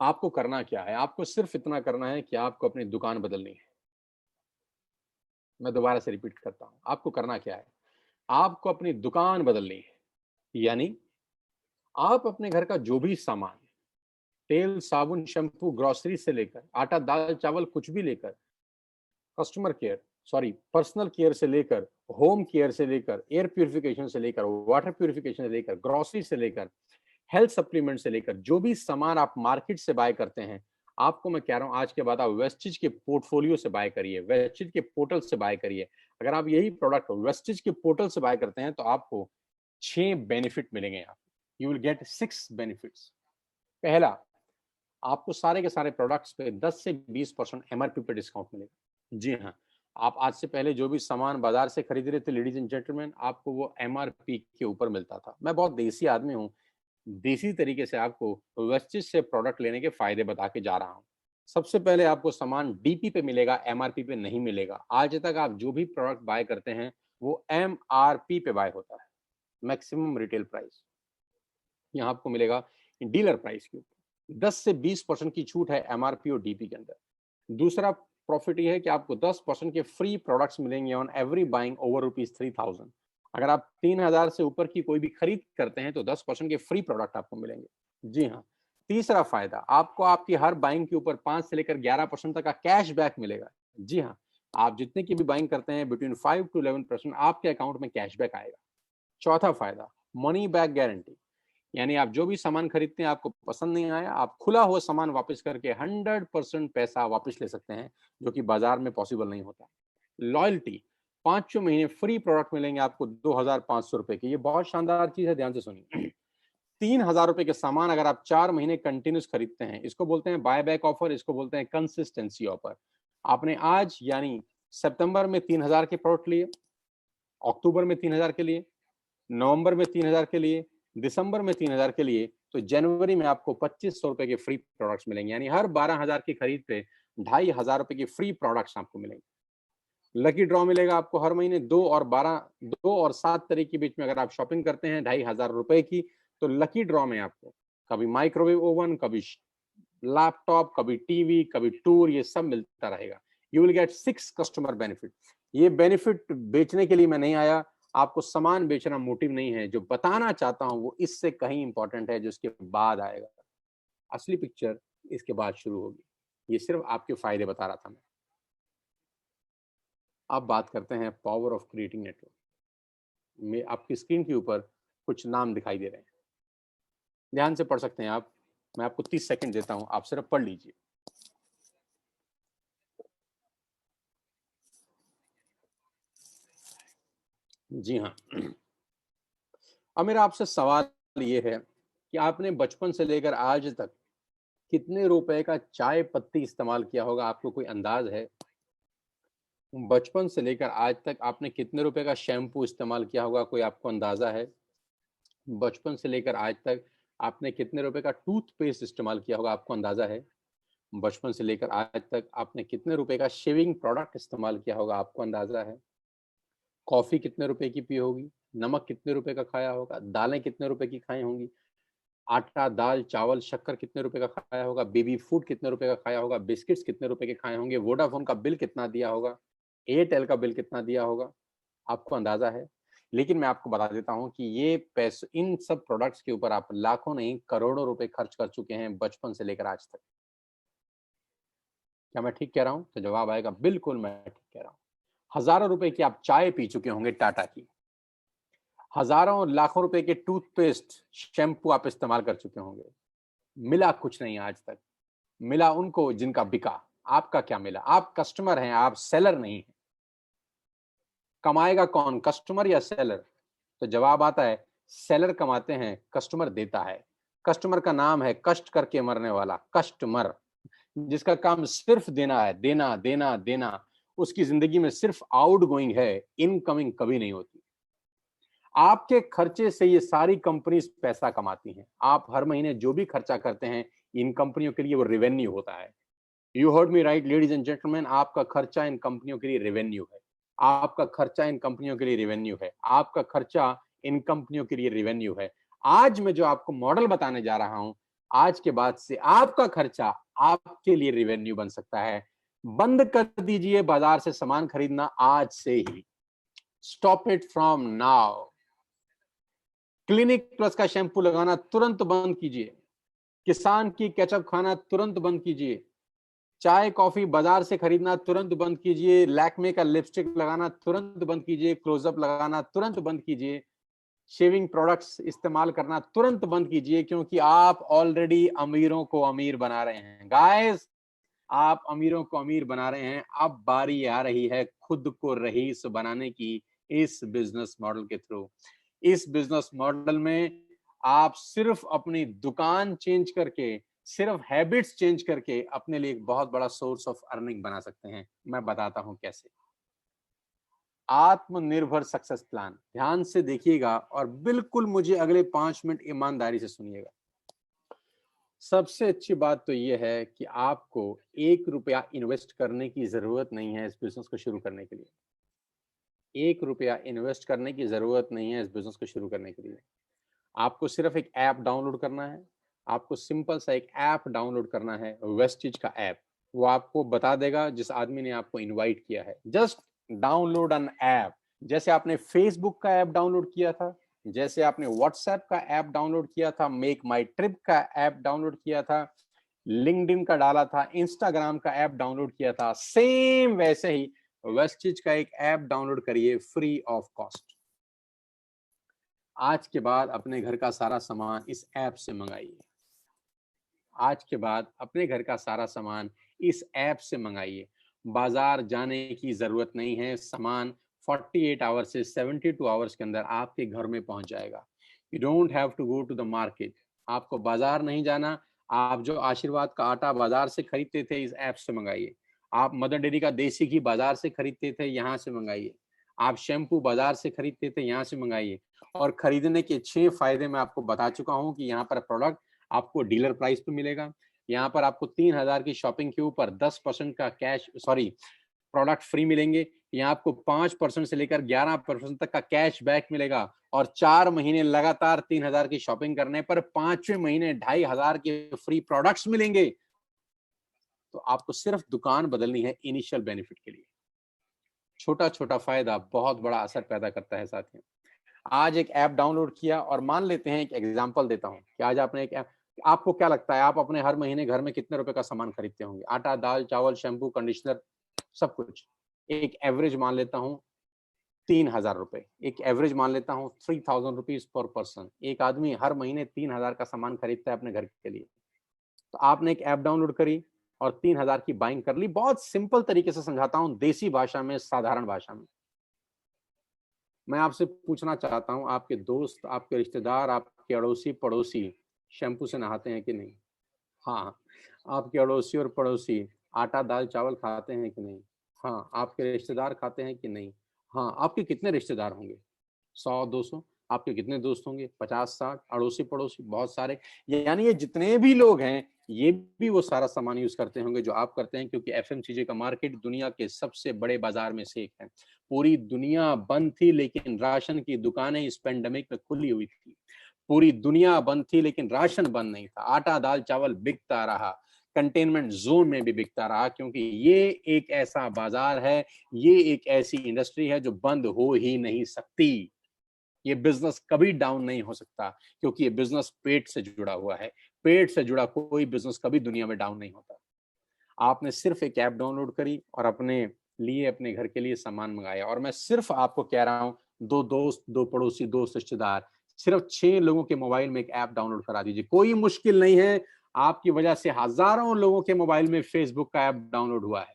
आपको करना क्या है? आपको सिर्फ इतना करना है कि आपको अपनी दुकान बदलनी है। मैं दोबारा से रिपीट करता हूं, आपको करना क्या है? आपको अपनी दुकान बदलनी है। यानी आप अपने घर का जो भी सामान तेल, साबुन, शैम्पू, ग्रोसरी से लेकर आटा, दाल, चावल कुछ भी लेकर, कस्टमर केयर पर्सनल केयर से लेकर, होम केयर से लेकर, एयर प्यूरिफिकेशन से लेकर, वाटर प्यूरिफिकेशन से लेकर, ग्रोसरी से लेकर, हेल्थ सप्लीमेंट से लेकर, जो भी सामान आप मार्केट से बाय करते हैं, आपको मैं कह रहा हूं आज के बाद आप वेस्टिज के पोर्टफोलियो से बाय करिए, वेस्टिज के पोर्टल से बाय करिए। अगर आप यही प्रोडक्ट वेस्टिज के पोर्टल से बाय करते हैं तो आपको 6 बेनिफिट मिलेंगे। यहाँ यू विल गेट 6 बेनिफिट्स। पहला, आपको सारे के सारे प्रोडक्ट्स पे 10 से 20% एमआरपी पे डिस्काउंट मिलेगा। जी हाँ, आप आज से पहले जो भी सामान बाजार से खरीद रहे थे लेडीज एंड जेंटलमैन, आपको वो एमआरपी के ऊपर मिलता था। मैं बहुत देसी आदमी हूँ, देसी तरीके से आपको वेस्टिज से प्रोडक्ट लेने के फायदे बता के जा रहा हूँ। सबसे पहले आपको सामान डीपी पे मिलेगा, एमआरपी पे नहीं मिलेगा। आज तक आप जो भी प्रोडक्ट बाय करते हैं वो एमआरपी पे बाय होता है, मैक्सिमम रिटेल प्राइस। यहाँ आपको मिलेगा डीलर प्राइस के ऊपर 10 से 20% की छूट है एमआरपी और डीपी के अंदर। दूसरा प्रॉफिट ये है कि आपको 10% के फ्री प्रोडक्ट्स मिलेंगे ऑन एवरी बाइंग ओवर ₹3000। अगर आप 3000 से ऊपर की कोई भी खरीद करते हैं तो 10% के फ्री प्रोडक्ट आपको मिलेंगे। जी हाँ। तीसरा फायदा, आपको आपकी हर बाइंग के ऊपर 5 से लेकर 11% तक का कैश बैक मिलेगा। जी हाँ, आप जितने की भी बाइंग करते हैं बिटवीन 5 to 11% आपके अकाउंट में कैश बैक आएगा। चौथा फायदा, मनी बैक गारंटी, यानी आप जो भी सामान खरीदते हैं आपको पसंद नहीं आया, आप खुला हुआ सामान वापस करके 100% पैसा वापस ले सकते हैं, जो कि बाजार में पॉसिबल नहीं होता। लॉयल्टी, 5 महीने फ्री प्रोडक्ट मिलेंगे आपको 2500 रुपए के। ये बहुत शानदार चीज है, ध्यान से सुनिए। 3000 रुपए के सामान अगर आप 4 महीने कंटिन्यूस खरीदते हैं, इसको बोलते हैं बाय बैक ऑफर, इसको बोलते हैं कंसिस्टेंसी ऑफर। आपने आज यानी सितंबर में 3000 के प्रोडक्ट लिए, अक्टूबर में 3000 के लिए, नवंबर में 3000 के लिए, दिसंबर में 3000 के लिए, तो जनवरी में आपको 2500 रुपए के फ्री प्रोडक्ट्स मिलेंगे। यानी हर 12000 की खरीद पे 2500 रुपए की फ्री प्रोडक्ट्स आपको मिलेंगे। लकी ड्रॉ मिलेगा आपको हर महीने 2 और 7 तारीख के बीच में। अगर आप शॉपिंग करते हैं 2500 रुपए की, तो लकी ड्रॉ में आपको कभी माइक्रोवेव ओवन, कभी लैपटॉप, कभी टीवी, कभी टूर, ये सब मिलता रहेगा। You will get 6 customer benefit. ये बेनिफिट बेचने के लिए मैं नहीं आया, आपको सामान बेचना मोटिव नहीं है। जो बताना चाहता हूं वो इससे कहीं इंपॉर्टेंट है, जो इसके बाद आएगा। असली पिक्चर इसके बाद शुरू होगी। ये सिर्फ आपके फायदे बता रहा था मैं। अब बात करते हैं पावर ऑफ क्रिएटिंग नेटवर्क में। आपकी स्क्रीन के ऊपर कुछ नाम दिखाई दे रहे हैं, ध्यान से पढ़ सकते हैं आप। मैं आपको 30 सेकंड देता हूं, आप सिर्फ पढ़ लीजिए। जी हाँ। अब मेरा आपसे सवाल ये है कि आपने बचपन से लेकर आज तक कितने रुपए का चाय पत्ती इस्तेमाल किया होगा? आपको कोई अंदाज है? बचपन से लेकर आज तक आपने कितने रुपए का शैम्पू इस्तेमाल किया होगा? कोई आपको अंदाजा है? बचपन से लेकर आज तक आपने कितने रुपए का टूथपेस्ट इस्तेमाल किया होगा? आपको अंदाजा है? बचपन से लेकर आज तक आपने कितने रुपए का शेविंग प्रोडक्ट इस्तेमाल किया होगा? आपको अंदाजा है? कॉफी कितने रुपए की पी होगी? नमक कितने रुपए का खाया होगा? दालें कितने रुपए की खाई होंगी? आटा, दाल, चावल, शक्कर कितने रुपए का खाया होगा? बेबी फूड कितने रुपए का खाया होगा? बिस्किट्स कितने रुपए के खाए होंगे? वोडाफोन का बिल कितना दिया होगा? एयरटेल का बिल कितना दिया होगा? आपको अंदाजा है? लेकिन मैं आपको बता देता हूँ कि ये पैसे, इन सब प्रोडक्ट्स के ऊपर आप लाखों नहीं करोड़ों रुपए खर्च कर चुके हैं बचपन से लेकर आज तक। क्या मैं ठीक कह रहा हूँ? तो जवाब आएगा बिल्कुल मैं ठीक कह रहा हूँ। हजारों रुपए की आप चाय पी चुके होंगे टाटा की, हजारों लाखों रुपए के टूथपेस्ट, शैम्पू आप इस्तेमाल कर चुके होंगे। मिला कुछ नहीं आज तक। मिला उनको जिनका बिका। आपका क्या मिला? आप कस्टमर हैं, आप सेलर नहीं हैं। कमाएगा कौन, कस्टमर या सेलर? तो जवाब आता है सेलर कमाते हैं, कस्टमर देता है। कस्टमर का नाम है कष्ट करके मरने वाला कस्टमर, जिसका काम सिर्फ देना है, देना देना देना। उसकी जिंदगी में सिर्फ आउट गोइंग है, इनकमिंग कभी नहीं होती। आपके खर्चे से ये सारी कंपनीज पैसा कमाती हैं। आप हर महीने जो भी खर्चा करते हैं इन कंपनियों के लिए वो रेवेन्यू होता है। You heard me right ladies and gentleman, आपका खर्चा इन कंपनियों के लिए रेवेन्यू है। आपका खर्चा इन कंपनियों के लिए रेवेन्यू है। आपका खर्चा इन कंपनियों के लिए रेवेन्यू है। आज मैं जो आपको मॉडल बताने जा रहा हूं, आज के बाद से आपका खर्चा आपके लिए रेवेन्यू बन सकता है। बंद कर दीजिए बाजार से सामान खरीदना आज से ही। Stop it from now. Clinic Plus का शैम्पू लगाना तुरंत बंद कीजिए। किसान की केचप खाना तुरंत बंद कीजिए। चाय कॉफी बाजार से खरीदना तुरंत बंद कीजिए। लैक्मे का लिपस्टिक लगाना तुरंत बंद कीजिए। क्लोजअप लगाना तुरंत बंद कीजिए। शेविंग प्रोडक्ट्स इस्तेमाल करना तुरंत बंद कीजिए, क्योंकि आप ऑलरेडी अमीरों को अमीर बना रहे हैं। गाइस, आप अमीरों को अमीर बना रहे हैं। अब बारी आ रही है खुद को रईस बनाने की, इस बिजनेस मॉडल के थ्रू। इस बिजनेस मॉडल में आप सिर्फ अपनी दुकान चेंज करके, सिर्फ हैबिट्स चेंज करके अपने लिए एक बहुत बड़ा सोर्स ऑफ अर्निंग बना सकते हैं। मैं बताता हूं कैसे। आत्मनिर्भर सक्सेस प्लान, ध्यान से देखिएगा और बिल्कुल मुझे अगले 5 मिनट ईमानदारी से सुनिएगा। सबसे अच्छी बात तो यह है कि आपको 1 रुपया इन्वेस्ट करने की जरूरत नहीं है इस बिजनेस को शुरू करने के लिए। 1 रुपया इन्वेस्ट करने की जरूरत नहीं है इस बिजनेस को शुरू करने के लिए। आपको सिर्फ एक ऐप डाउनलोड करना है। आपको सिंपल सा एक ऐप डाउनलोड करना है, वेस्टिज का ऐप। वो आपको बता देगा जिस आदमी ने आपको इनवाइट किया है। Just download an app. जैसे आपने फेसबुक का ऐप डाउनलोड किया था, जैसे आपने व्हाट्सएप का ऐप डाउनलोड किया था, मेक माई ट्रिप का ऐप डाउनलोड किया था, लिंक्डइन का डाला था, इंस्टाग्राम का ऐप डाउनलोड किया था, सेम वैसे ही वेस्टिज का एक ऐप डाउनलोड करिए फ्री ऑफ कॉस्ट। आज के बाद अपने घर का सारा सामान इस ऐप से मंगाइए। आज के बाद अपने घर का सारा सामान इस ऐप से मंगाइए। बाजार जाने की जरूरत नहीं है। सामान 48 आवर्स से 72 आवर्स के अंदर आपके घर में पहुंच जाएगा। You don't have to go to the market. आपको बाजार नहीं जाना। आप जो आशीर्वाद का आटा बाजार से खरीदते थे, इस ऐप से मंगाइए। आप मदर डेयरी का देसी घी बाजार से खरीदते थे, यहाँ से मंगाइए। आप शैम्पू बाजार से खरीदते थे, यहाँ से मंगाइए। और खरीदने के 6 फायदे मैं आपको बता चुका हूं कि यहाँ पर प्रोडक्ट आपको डीलर प्राइस पे मिलेगा। यहाँ पर आपको 3,000 की शॉपिंग के ऊपर 10% का कैश प्रोडक्ट फ्री मिलेंगे। यहाँ आपको 5% से लेकर 11% तक का कैश बैक मिलेगा। और 4 महीने लगातार 3,000 की शॉपिंग करने पर 5वें महीने 2,500 के फ्री प्रोडक्ट्स मिलेंगे। तो आपको सिर्फ दुकान बदलनी है इनिशियल बेनिफिट के लिए। छोटा छोटा फायदा बहुत बड़ा असर पैदा करता है साथियों। आज एक ऐप डाउनलोड किया, और मान लेते हैं, एक एग्जांपल देता हूं कि आज आपने एक ऐप, आपको क्या लगता है आप अपने हर महीने घर में कितने रुपए का सामान खरीदते होंगे? आटा, दाल, चावल, शैम्पू, कंडीशनर, सब कुछ। एक एवरेज मान लेता हूं 3,000 रुपए। एक एवरेज मान लेता हूं 3,000 रुपीज पर पर्सन। एक आदमी हर महीने 3,000 का सामान खरीदता है अपने घर के लिए। तो आपने एक ऐप डाउनलोड करी और 3,000 की बाइंग कर ली। बहुत सिंपल तरीके से समझाता हूं, देसी भाषा में, साधारण भाषा में। मैं आपसे पूछना चाहता हूं, आपके दोस्त, आपके रिश्तेदार, आपके अड़ोसी पड़ोसी शैम्पू से नहाते हैं कि नहीं? हाँ। आपके अड़ोसी और पड़ोसी आटा, दाल, चावल खाते हैं कि नहीं? हाँ। आपके रिश्तेदार खाते हैं कि नहीं? हाँ। आपके कितने रिश्तेदार होंगे? 100-200। आपके कितने दोस्त होंगे? 50-60। अड़ोसी पड़ोसी बहुत सारे। यानी ये जितने भी लोग हैं, ये भी वो सारा सामान यूज करते होंगे जो आप करते हैं, क्योंकि एफएमसीजी का मार्केट दुनिया के सबसे बड़े बाजार में से एक है। पूरी दुनिया बंद थी, लेकिन राशन की दुकानें इस पेंडेमिक में खुली हुई थी। पूरी दुनिया बंद थी, लेकिन राशन बंद नहीं था। आटा, दाल, चावल बिकता रहा। कंटेनमेंट जोन में भी बिकता रहा, क्योंकि ये एक ऐसा बाजार है, ये एक ऐसी इंडस्ट्री है जो बंद हो ही नहीं सकती। ये बिजनेस कभी डाउन नहीं हो सकता, क्योंकि ये बिजनेस पेट से जुड़ा हुआ है। पेट से जुड़ा कोई बिजनेस कभी दुनिया में डाउन नहीं होता। आपने सिर्फ एक ऐप डाउनलोड करी और अपने लिए, अपने घर के लिए सामान मंगाया। और मैं सिर्फ आपको कह रहा हूं, 2 दोस्त, 2 पड़ोसी, 2 रिश्तेदार, सिर्फ 6 लोगों के मोबाइल में एक ऐप डाउनलोड करा दीजिए। कोई मुश्किल नहीं है। आपकी वजह से हजारों लोगों के मोबाइल में फेसबुक का ऐप डाउनलोड हुआ है।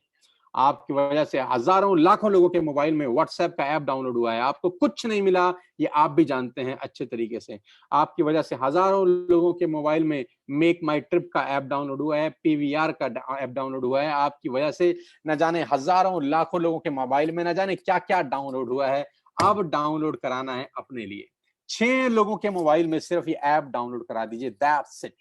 आपकी वजह से हजारों लाखों लोगों के मोबाइल में व्हाट्सएप का ऐप डाउनलोड हुआ है। आपको कुछ नहीं मिला, ये आप भी जानते हैं अच्छे तरीके से। आपकी वजह से हजारों लोगों के मोबाइल में मेक माई ट्रिप का ऐप डाउनलोड हुआ है, पीवीआर का ऐप डाउनलोड हुआ है। आपकी वजह से न जाने हजारों लाखों लोगों के मोबाइल में न जाने क्या क्या डाउनलोड हुआ है। अब डाउनलोड कराना है अपने लिए। 6 लोगों के मोबाइल में सिर्फ ये ऐप डाउनलोड करा दीजिए, दैट्स इट।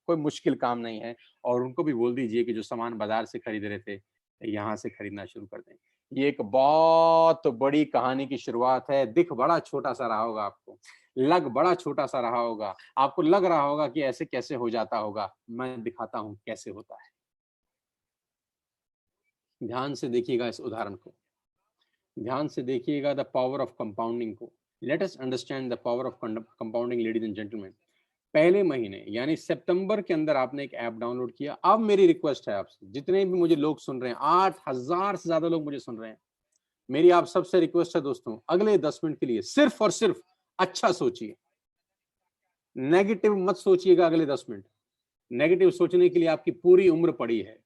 कोई मुश्किल काम नहीं है। और उनको भी बोल दीजिए कि जो सामान बाजार से खरीद रहे थे, यहाँ से खरीदना शुरू कर दें। ये एक बहुत बड़ी कहानी की शुरुआत है। दिख बड़ा छोटा सा रहा होगा आपको, लग बड़ा छोटा सा रहा होगा, आपको लग रहा होगा कि ऐसे कैसे हो जाता होगा। मैं दिखाता हूं कैसे होता है। ध्यान से देखिएगा इस उदाहरण को, ध्यान से देखिएगा द पावर ऑफ कंपाउंडिंग को। Let us understand the power of compounding, ladies and gentleman. पहले महीने यानी सितंबर के अंदर आपने एक ऐप डाउनलोड किया। अब मेरी रिक्वेस्ट है आपसे, जितने भी मुझे लोग सुन रहे हैं, 8,000 से ज्यादा लोग मुझे सुन रहे हैं, मेरी आप सबसे रिक्वेस्ट है दोस्तों, अगले 10 मिनट के लिए सिर्फ और सिर्फ अच्छा सोचिए, नेगेटिव मत सोचिएगा। अगले 10 मिनट नेगेटिव सोचने के लिए आपकी पूरी उम्र पड़ी है,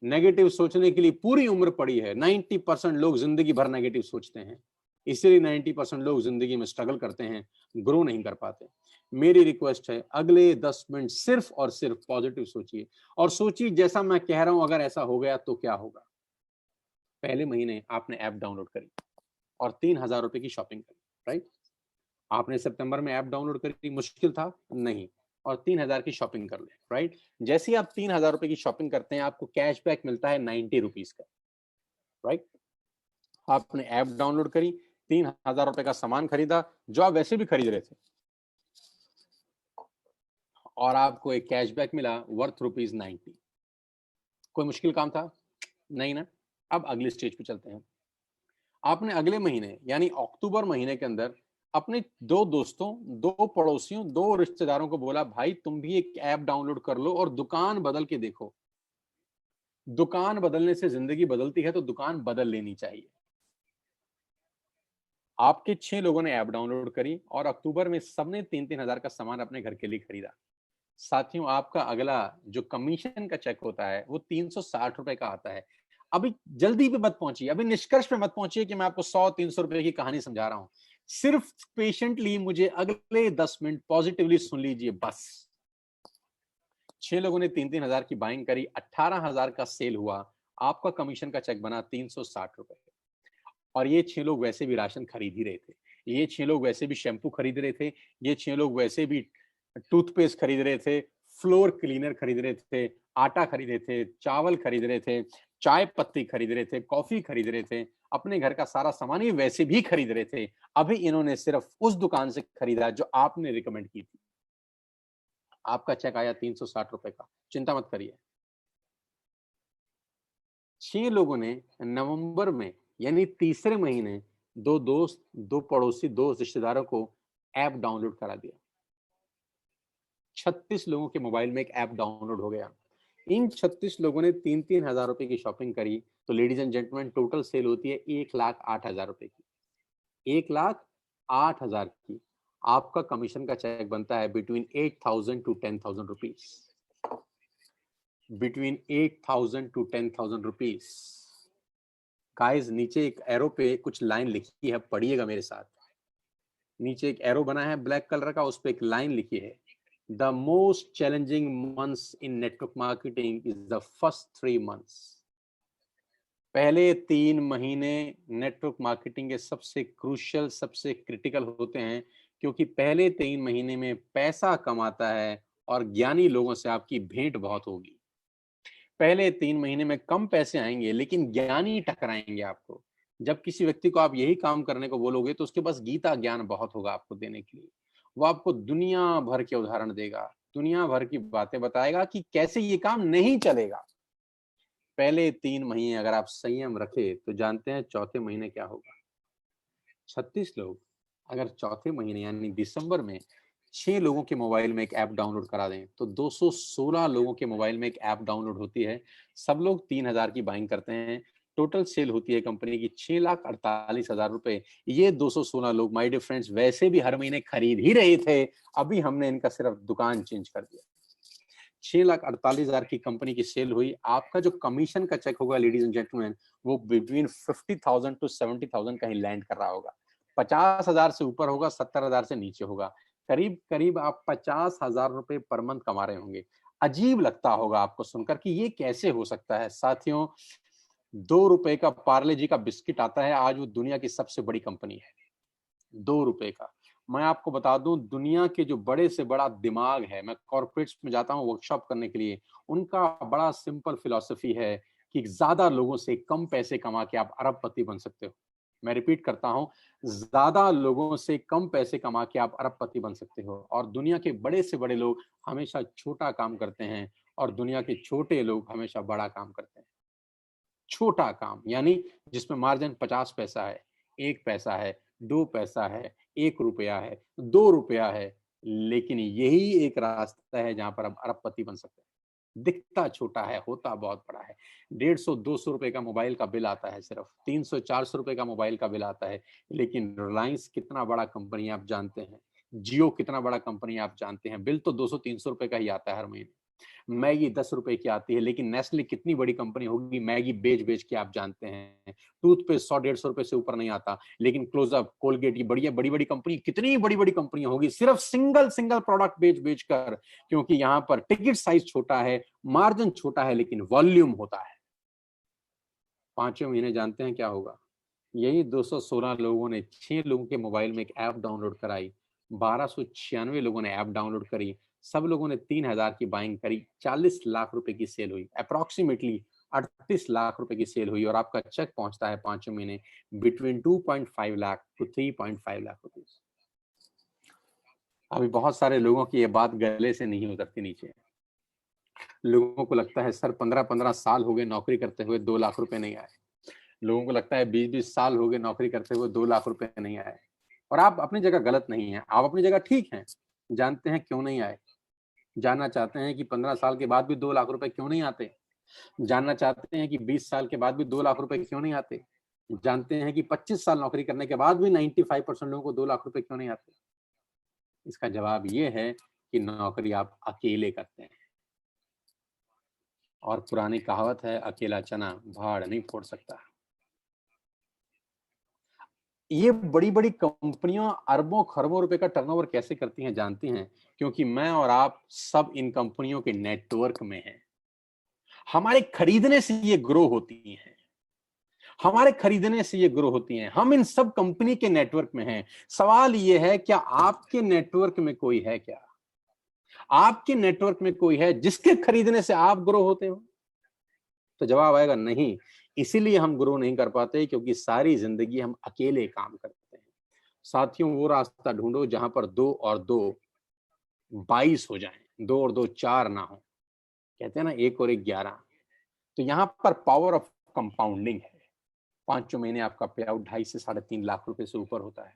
नेगेटिव सोचने के लिए पूरी उम्र पड़ी है। 90% लोग जिंदगी भर नेगेटिव सोचते हैं, इसीलिए 90% लोग जिंदगी में स्ट्रगल करते हैं, ग्रो नहीं कर पाते। मेरी रिक्वेस्ट है, अगले 10 मिनट सिर्फ और सिर्फ पॉजिटिव सोचिए, और सोचिए जैसा मैं कह रहा हूं अगर ऐसा हो गया तो क्या होगा। पहले महीने आपने ऐप डाउनलोड करी और 3,000 रुपए की शॉपिंग करी, राइट? आपने सितंबर में ऐप डाउनलोड करी, मुश्किल था नहीं, और 3,000 की शॉपिंग कर ले, राइट? जैसे ही आप 3,000 रुपए की शॉपिंग करते हैं, आपको कैशबैक मिलता है 90 रुपीज का, राइट? आपने ऐप डाउनलोड करी, 3,000 रुपए का सामान खरीदा जो आप वैसे भी खरीद रहे थे, और आपको एक कैशबैक मिला वर्थ ₹90। कोई मुश्किल काम था? नहीं ना। अब अगली स्टेज पे चलते हैं। आपने अगले महीने यानी अक्टूबर महीने के अंदर अपने 2 दोस्तों, 2 पड़ोसियों, 2 रिश्तेदारों को बोला, भाई तुम भी एक ऐप डाउनलोड कर लो और दुकान बदल के देखो। दुकान बदलने से जिंदगी बदलती है, तो दुकान बदल लेनी चाहिए। आपके 6 लोगों ने ऐप डाउनलोड करी और अक्टूबर में सबने 3-3 हजार का सामान अपने घर के लिए खरीदा। साथियों, आपका अगला जो कमीशन का चेक होता है वो 360 रुपए का आता है। अभी जल्दी पे मत पहुंचिए, अभी निष्कर्ष पे मत पहुंचिए कि मैं आपको 100-300 रुपए की कहानी समझा रहा हूं। सिर्फ पेशेंटली मुझे अगले 10 मिनट पॉजिटिवली सुन लीजिए बस। 6 लोगों ने 3-3 हजार की बाइंग करी, 18,000 का सेल हुआ, आपका कमीशन का चेक बना 360 रुपए। और ये 6 लोग वैसे भी राशन खरीद ही रहे थे, ये 6 लोग वैसे भी शैम्पू खरीद रहे थे, ये 6 लोग वैसे भी टूथपेस्ट खरीद रहे थे, फ्लोर क्लीनर खरीद रहे थे, आटा खरीद रहे थे, चावल खरीद रहे थे, चाय पत्ती खरीद रहे थे, कॉफी खरीद रहे थे, अपने घर का सारा सामान ये वैसे भी खरीद रहे थे। अभी इन्होंने सिर्फ उस दुकान से खरीदा जो आपने रिकमेंड की थी। आपका चेक आया 360 रुपए का। चिंता मत करिए। 6 लोगों ने नवंबर में यानी तीसरे महीने 2 दोस्त, 2 पड़ोसी, 2 रिश्तेदारों को ऐप डाउनलोड करा दिया। 36 लोगों के मोबाइल में एक ऐप डाउनलोड हो गया। इन 36 लोगों ने 3-3 हजार रुपए की शॉपिंग करी, तो ladies and gentleman total sale होती है 1,08,000 रुपए की। 1,08,000 की आपका कमीशन का चेक बनता है between 8,000 to 10,000 rupees. Between 8,000 to 10,000 rupees. Guys, नीचे एक एरो पे कुछ लाइन लिखी है, पढ़िएगा मेरे साथ। नीचे एक एरो बना है ब्लैक कलर का, उस पे एक लाइन लिखी है, the most challenging months in network marketing is the first 3 months. पहले 3 महीने नेटवर्क मार्केटिंग के सबसे क्रूशियल, सबसे क्रिटिकल होते हैं, क्योंकि पहले 3 महीने में पैसा कमाता है और ज्ञानी लोगों से आपकी भेंट बहुत होगी। पहले 3 महीने में कम पैसे आएंगे, लेकिन ज्ञानी टकराएंगे आपको। जब किसी व्यक्ति को आप यही काम करने को बोलोगे, तो उसके पास गीता ज्ञान बहुत होगा आपको देने के लिए। वो आपको दुनिया भर के उदाहरण देगा, दुनिया भर की बातें बताएगा कि कैसे ये काम नहीं चलेगा। पहले 3 महीने अगर आप संयम रखे, तो जानते हैं चौथे महीने क्या होगा। 36 लोग अगर चौथे महीने यानी दिसंबर में 6 लोगों के मोबाइल में एक ऐप डाउनलोड करा दें, तो 216 लोगों के मोबाइल में एक ऐप डाउनलोड होती है। सब लोग 3,000 की बाइंग करते हैं। टोटल सेल होती है कंपनी की 6,48,000 रुपए। ये 216 लोग, माय डियर फ्रेंड्स, वैसे भी हर महीने खरीद ही रहे थे, अभी हमने इनका सिर्फ दुकान चेंज कर दिया। 6,48,000 की कंपनी की सेल हुई। आपका जो कमीशन का चेक होगा लेडीज एंड जेंटलमैन, वो बिटवीन 50,000 टू 70,000 कहीं लैंड कर रहा होगा। 50,000 से ऊपर होगा, 70,000 से नीचे होगा। करीब करीब आप 50,000 रुपए पर मंथ कमा रहे होंगे। अजीब लगता होगा आपको सुनकर कि ये कैसे हो सकता है। साथियों, 2 रुपए का पार्ले जी का बिस्किट आता है, आज वो दुनिया की सबसे बड़ी कंपनी है। 2 रुपए का। मैं आपको बता दूं, दुनिया के जो बड़े से बड़ा दिमाग है, मैं कॉर्पोरेट्स में जाता हूं वर्कशॉप करने के लिए, उनका बड़ा सिंपल फिलॉसफी है कि ज्यादा लोगों से कम पैसे कमा के आप अरबपति बन सकते हो। मैं रिपीट करता हूं, ज्यादा लोगों से कम पैसे कमा के आप अरबपति बन सकते हो। और दुनिया के बड़े से बड़े लोग हमेशा छोटा काम करते हैं, और दुनिया के छोटे लोग हमेशा बड़ा काम करते हैं। छोटा काम यानी जिसमें मार्जिन 50 पैसा है, 1 पैसा है, 2 पैसा है, 1 रुपया है, 2 रुपया है, लेकिन यही एक रास्ता है जहां पर आप अरबपति बन सकते हैं। दिखता छोटा है, होता बहुत बड़ा है। 150-200 रुपए का मोबाइल का बिल आता है, सिर्फ 300-400 रुपए का मोबाइल का बिल आता है, लेकिन रिलायंस कितना बड़ा कंपनी आप जानते हैं, जियो कितना बड़ा कंपनी आप जानते हैं, बिल तो 200-300 रुपए का ही आता है हर महीने। मैगी 10 रुपए की आती है, लेकिन नेस्ले कितनी बड़ी कंपनी होगी, मैगी बेच-बेच के आप जानते हैं। टूथपेस्ट 100-150 रुपए से ऊपर नहीं आता, लेकिन क्लोजअप, कोलगेट, ये बढ़िया बड़ी-बड़ी कंपनी, कितनी बड़ी-बड़ी कंपनियां होगी सिर्फ सिंगल प्रोडक्ट बेच-बेच कर, क्योंकि यहाँ पर टिकट साइज छोटा है, मार्जिन छोटा है, लेकिन वॉल्यूम होता है। 5वें महीने जानते हैं क्या होगा? यही 216 लोगों ने 6 लोगों के मोबाइल में एक ऐप डाउनलोड कराई, 1296 लोगों ने ऐप डाउनलोड करी, सब लोगों ने 3000 की बाइंग करी, 40 लाख रुपए की सेल हुई, अप्रॉक्सीमेटली 38 लाख रुपए की सेल हुई, और आपका चेक पहुंचता है 5वें महीने between 2.5 lakh to 3.5 lakh rupees. अभी बहुत सारे लोगों की ये बात गले से नहीं उतरती नीचे। लोगों को लगता है सर 15-15 साल हो गए नौकरी करते हुए 2 लाख रुपए नहीं आए। लोगों को लगता है 20-20 साल हो गए नौकरी करते हुए 2 लाख रुपए नहीं आए। और आप अपनी जगह गलत नहीं है, आप अपनी जगह ठीक हैं। जानते हैं क्यों नहीं आए? जानना चाहते हैं कि 15 साल के बाद भी 2 लाख रुपए क्यों नहीं आते? जानना चाहते हैं कि 20 साल के बाद भी 2 लाख रुपए क्यों नहीं आते? जानते हैं कि 25 साल नौकरी करने के बाद भी 95% लोगों को 2 लाख रुपए क्यों नहीं आते? इसका जवाब ये है कि नौकरी आप अकेले करते हैं। और पुरानी कहावत है, अकेला चना भाड़ नहीं फोड़ सकता। ये बड़ी-बड़ी कंपनियां अरबों खरबों रुपए का टर्नओवर कैसे करती हैं जानती हैं? क्योंकि मैं और आप सब इन कंपनियों के नेटवर्क में हैं। हमारे खरीदने से ये ग्रो होती हैं। हमारे खरीदने से ये ग्रो होती हैं। हम इन सब कंपनी के नेटवर्क में हैं। सवाल ये है, क्या आपके नेटवर्क में कोई है क्या? आपके नेटवर्क में कोई है जिसके खरीदने से आप ग्रो होते हो? तो जवाब आएगा नहीं। इसीलिए हम ग्रो नहीं कर पाते, क्योंकि सारी जिंदगी हम अकेले काम करते हैं। साथियों, वो रास्ता ढूंढो जहां पर 2 और 2 22 हो जाएं, 2 और 2 4 ना हो। कहते हैं ना 1 और 1 11। तो यहां पर पावर ऑफ कंपाउंडिंग है। 5 महीने आपका पे आउट 2.5 से 3.5 लाख रुपए से ऊपर होता है।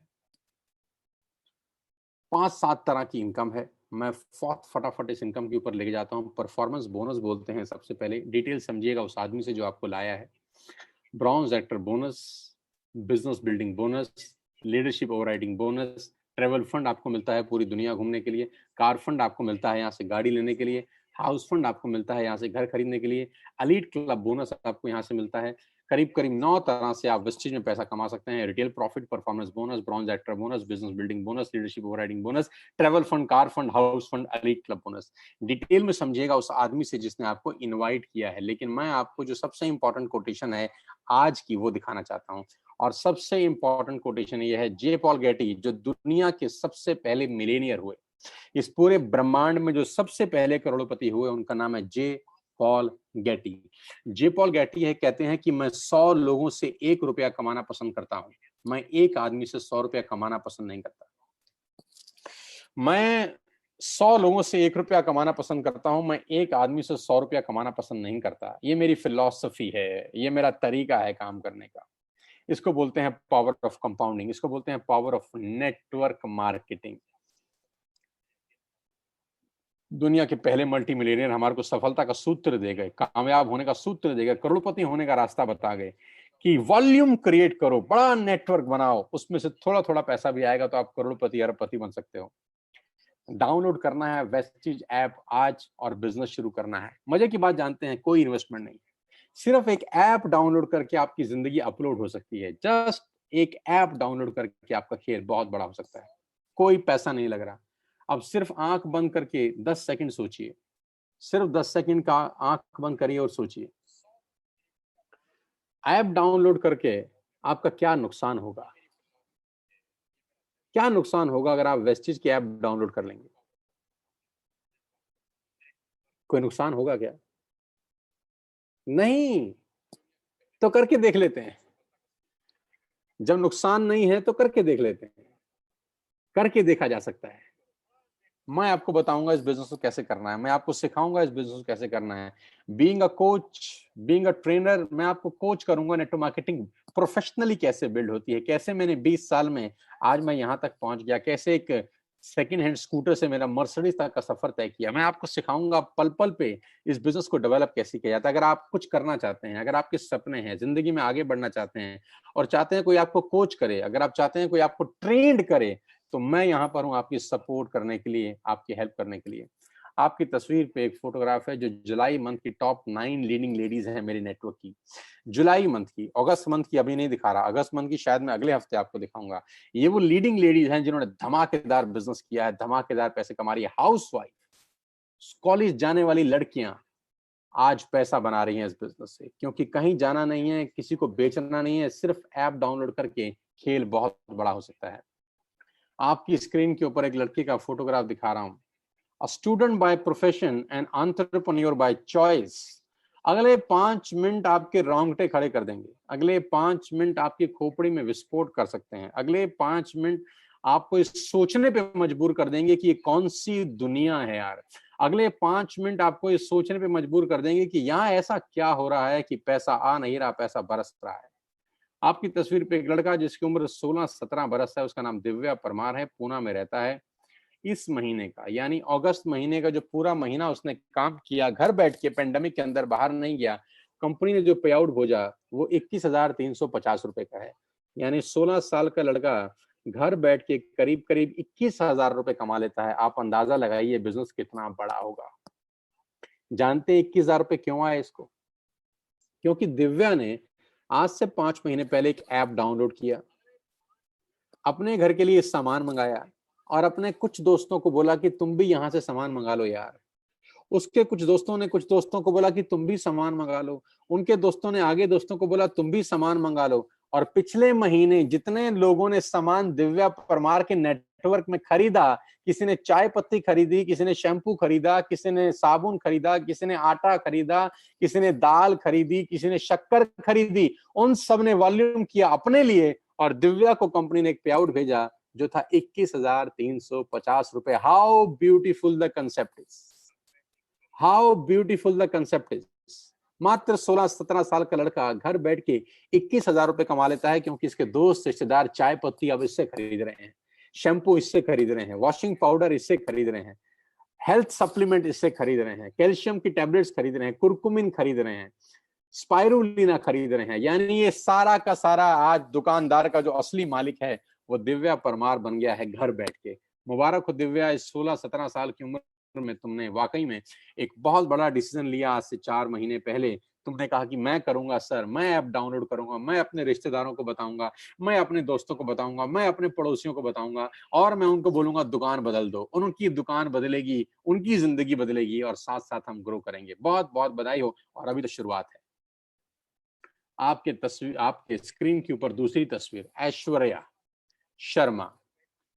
5-7 तरह की इनकम है। मैं फटाफट इस इनकम के ऊपर लेके जाता हूँ। परफॉर्मेंस बोनस बोलते हैं सबसे पहले, डिटेल समझिएगा उस आदमी से जो आपको लाया है। Bronze actor bonus, business building bonus, leadership overriding bonus, travel fund आपको मिलता है पूरी दुनिया घूमने के लिए, कार फंड आपको मिलता है यहाँ से गाड़ी लेने के लिए, हाउस फंड आपको मिलता है यहाँ से घर खरीदने के लिए, एलीट क्लब बोनस आपको यहाँ से मिलता है। करीब करीब 9 तरह से आप वेस्टेज में पैसा कमा सकते हैं। Retail profit, performance bonus, bronze actor bonus, business building bonus, leadership overriding bonus, travel fund, car fund, house fund, elite club bonus. Detail में समझिएगा उस आदमी से जिसने आपको इनवाइट किया है। लेकिन मैं आपको जो सबसे इंपॉर्टेंट कोटेशन है आज की वो दिखाना चाहता हूँ। और सबसे इंपॉर्टेंट कोटेशन ये है, जे पॉल गेटी, जो दुनिया के सबसे पहले मिलेनियर हुए, इस पूरे ब्रह्मांड में जो सबसे पहले करोड़पति हुए, उनका नाम है जे पॉल गेटी। जे पॉल गेटी है, कहते हैं कि मैं 100 लोगों से 1 रुपया कमाना पसंद करता हूं, मैं एक आदमी से 100 रुपया कमाना पसंद नहीं करता। मैं 100 लोगों से 1 रुपया कमाना पसंद करता हूं, मैं एक आदमी से 100 रुपया कमाना पसंद नहीं करता। ये मेरी फिलॉसफी है, ये मेरा तरीका है काम करने का। इसको बोलते हैं पावर ऑफ कंपाउंडिंग, इसको बोलते हैं पावर ऑफ नेटवर्क मार्केटिंग। दुनिया के पहले मल्टी मिलियनियर हमारे को सफलता का सूत्र दे गए, कामयाब होने का सूत्र दे गए, करोड़पति होने का रास्ता बता गए कि वॉल्यूम क्रिएट करो, बड़ा नेटवर्क बनाओ, उसमें से थोड़ा थोड़ा पैसा भी आएगा तो आप करोड़पति अरबपति बन सकते हो। डाउनलोड करना है वेस्टिज ऐप आज और बिजनेस शुरू करना है। मजे की बात जानते हैं, कोई इन्वेस्टमेंट नहीं, सिर्फ एक ऐप डाउनलोड करके आपकी जिंदगी अपलोड हो सकती है। जस्ट एक ऐप डाउनलोड करके आपका खेल बहुत बड़ा हो सकता है। कोई पैसा नहीं लग रहा। अब सिर्फ आंख बंद करके 10 सेकंड सोचिए, सिर्फ 10 सेकंड का आंख बंद करिए और सोचिए, ऐप डाउनलोड करके आपका क्या नुकसान होगा? क्या नुकसान होगा अगर आप वेस्टिज की ऐप डाउनलोड कर लेंगे? कोई नुकसान होगा क्या? नहीं। तो करके देख लेते हैं। जब नुकसान नहीं है तो करके देख लेते हैं। करके देखा जा सकता है। मैं आपको बताऊंगा इस बिजनेस को कैसे करना है, मैं आपको सिखाऊंगा इस बिजनेस को कैसे करना है। Being a coach, being a trainer, मैं आपको कोच करूंगा नेटवर्क मार्केटिंग प्रोफेशनली कैसे बिल्ड होती है, कैसे मैंने 20 साल में आज मैं यहां तक पहुंच गया, कैसे एक सेकंड हैंड स्कूटर से मेरा मर्सिडीज तक का सफर तय किया। मैं आपको सिखाऊंगा पल पल पे इस बिजनेस को डेवलप कैसे किया जाता है। अगर आप कुछ करना चाहते हैं, अगर आपके सपने हैं, जिंदगी में आगे बढ़ना चाहते हैं और चाहते हैं कोई आपको कोच करे, अगर आप चाहते हैं कोई आपको ट्रेंड करे, तो मैं यहाँ पर हूँ आपकी सपोर्ट करने के लिए, आपकी हेल्प करने के लिए। आपकी तस्वीर पे एक फोटोग्राफ है जो जुलाई मंथ की टॉप 9 लीडिंग लेडीज हैं मेरे नेटवर्क की। जुलाई मंथ की, अगस्त मंथ की अभी नहीं दिखा रहा, अगस्त मंथ की शायद मैं अगले हफ्ते आपको दिखाऊंगा। ये वो लीडिंग लेडीज हैं जिन्होंने धमाकेदार बिजनेस किया है, धमाकेदार पैसे कमा रही है। हाउस वाइफ, कॉलेज जाने वाली लड़कियां आज पैसा बना रही हैं इस बिजनेस से, क्योंकि कहीं जाना नहीं है, किसी को बेचना नहीं है, सिर्फ ऐप डाउनलोड करके खेल बहुत बड़ा हो सकता है। आपकी स्क्रीन के ऊपर एक लड़की का फोटोग्राफ दिखा रहा हूं। A student by profession and entrepreneur by choice। अगले 5 मिनट आपके रोंगटे खड़े कर देंगे, अगले 5 मिनट आपकी खोपड़ी में विस्फोट कर सकते हैं, अगले 5 मिनट आपको इस सोचने पे मजबूर कर देंगे कि ये कौन सी दुनिया है यार। अगले 5 मिनट आपको इस सोचने पे मजबूर कर देंगे कि यहाँ ऐसा क्या हो रहा है कि पैसा आ नहीं रहा, पैसा बरस रहा है। आपकी तस्वीर पे एक लड़का जिसकी उम्र 16-17 बरस है, उसका नाम दिव्या परमार है, पूना में रहता है। इस महीने का यानी अगस्त महीने का जो पूरा महीना उसने काम किया घर बैठ के, पेंडेमिक के अंदर बाहर नहीं गया, कंपनी ने जो पे आउट भेजा वो 21,350 रुपए का है। यानी 16 साल का लड़का घर बैठ के करीब करीब 21,000 रुपए कमा लेता है। आप अंदाजा लगाइए बिजनेस कितना बड़ा होगा। जानते 21,000 रुपए क्यों आए इसको? क्योंकि दिव्या ने आज से 5 महीने पहले एक ऐप डाउनलोड किया, अपने घर के लिए सामान मंगाया और अपने कुछ दोस्तों को बोला कि तुम भी यहां से सामान मंगा लो यार। उसके कुछ दोस्तों ने कुछ दोस्तों को बोला कि तुम भी सामान मंगा लो, उनके दोस्तों ने आगे दोस्तों को बोला तुम भी सामान मंगा लो। और पिछले महीने जितने लोगों ने सामान दिव्या परमार के नेटवर्क में खरीदा, किसी ने चाय पत्ती खरीदी, किसी ने शैम्पू खरीदा, किसी ने साबुन खरीदा, किसी ने आटा खरीदा, किसी ने दाल खरीदी, किसी ने शक्कर खरीदी, उन सब ने वॉल्यूम किया अपने लिए और दिव्या को कंपनी ने एक पे आउट भेजा जो था 21,350 रुपए। How beautiful the concept is, how beautiful the concept is. मात्र 16-17 साल का लड़का घर बैठ के 21,000 रुपए कमा लेता है, क्योंकि इसके दोस्त रिश्तेदार चाय पत्ती अब इससे खरीद रहे हैं, शैम्पू इससे खरीद रहे हैं, वॉशिंग पाउडर इससे खरीद रहे हैं, हेल्थ सप्लीमेंट इससे खरीद रहे हैं, कैल्शियम की टैबलेट्स खरीद रहे हैं, कुरकुमिन खरीद रहे हैं, स्पाइरुलिना खरीद रहे हैं। यानी ये सारा का सारा आज दुकानदार का जो असली मालिक है वो दिव्या परमार बन गया है घर बैठ के। मुबारक हो दिव्या, इस 16-17 साल की उम्र में तुमने वाकई में एक बहुत बड़ा डिसीजन लिया। आज से 4 महीने पहले तुमने कहा कि मैं करूंगा सर, मैं ऐप डाउनलोड करूंगा, मैं अपने रिश्तेदारों को बताऊंगा, मैं अपने दोस्तों को बताऊंगा, मैं अपने पड़ोसियों को बताऊंगा और मैं उनको बोलूंगा दुकान बदल दो। उनकी दुकान बदलेगी, उनकी जिंदगी बदलेगी और साथ साथ हम ग्रो करेंगे। बहुत बहुत बधाई हो, और अभी तो शुरुआत है। आपके तस्वीर, आपके स्क्रीन के ऊपर दूसरी तस्वीर, ऐश्वर्या शर्मा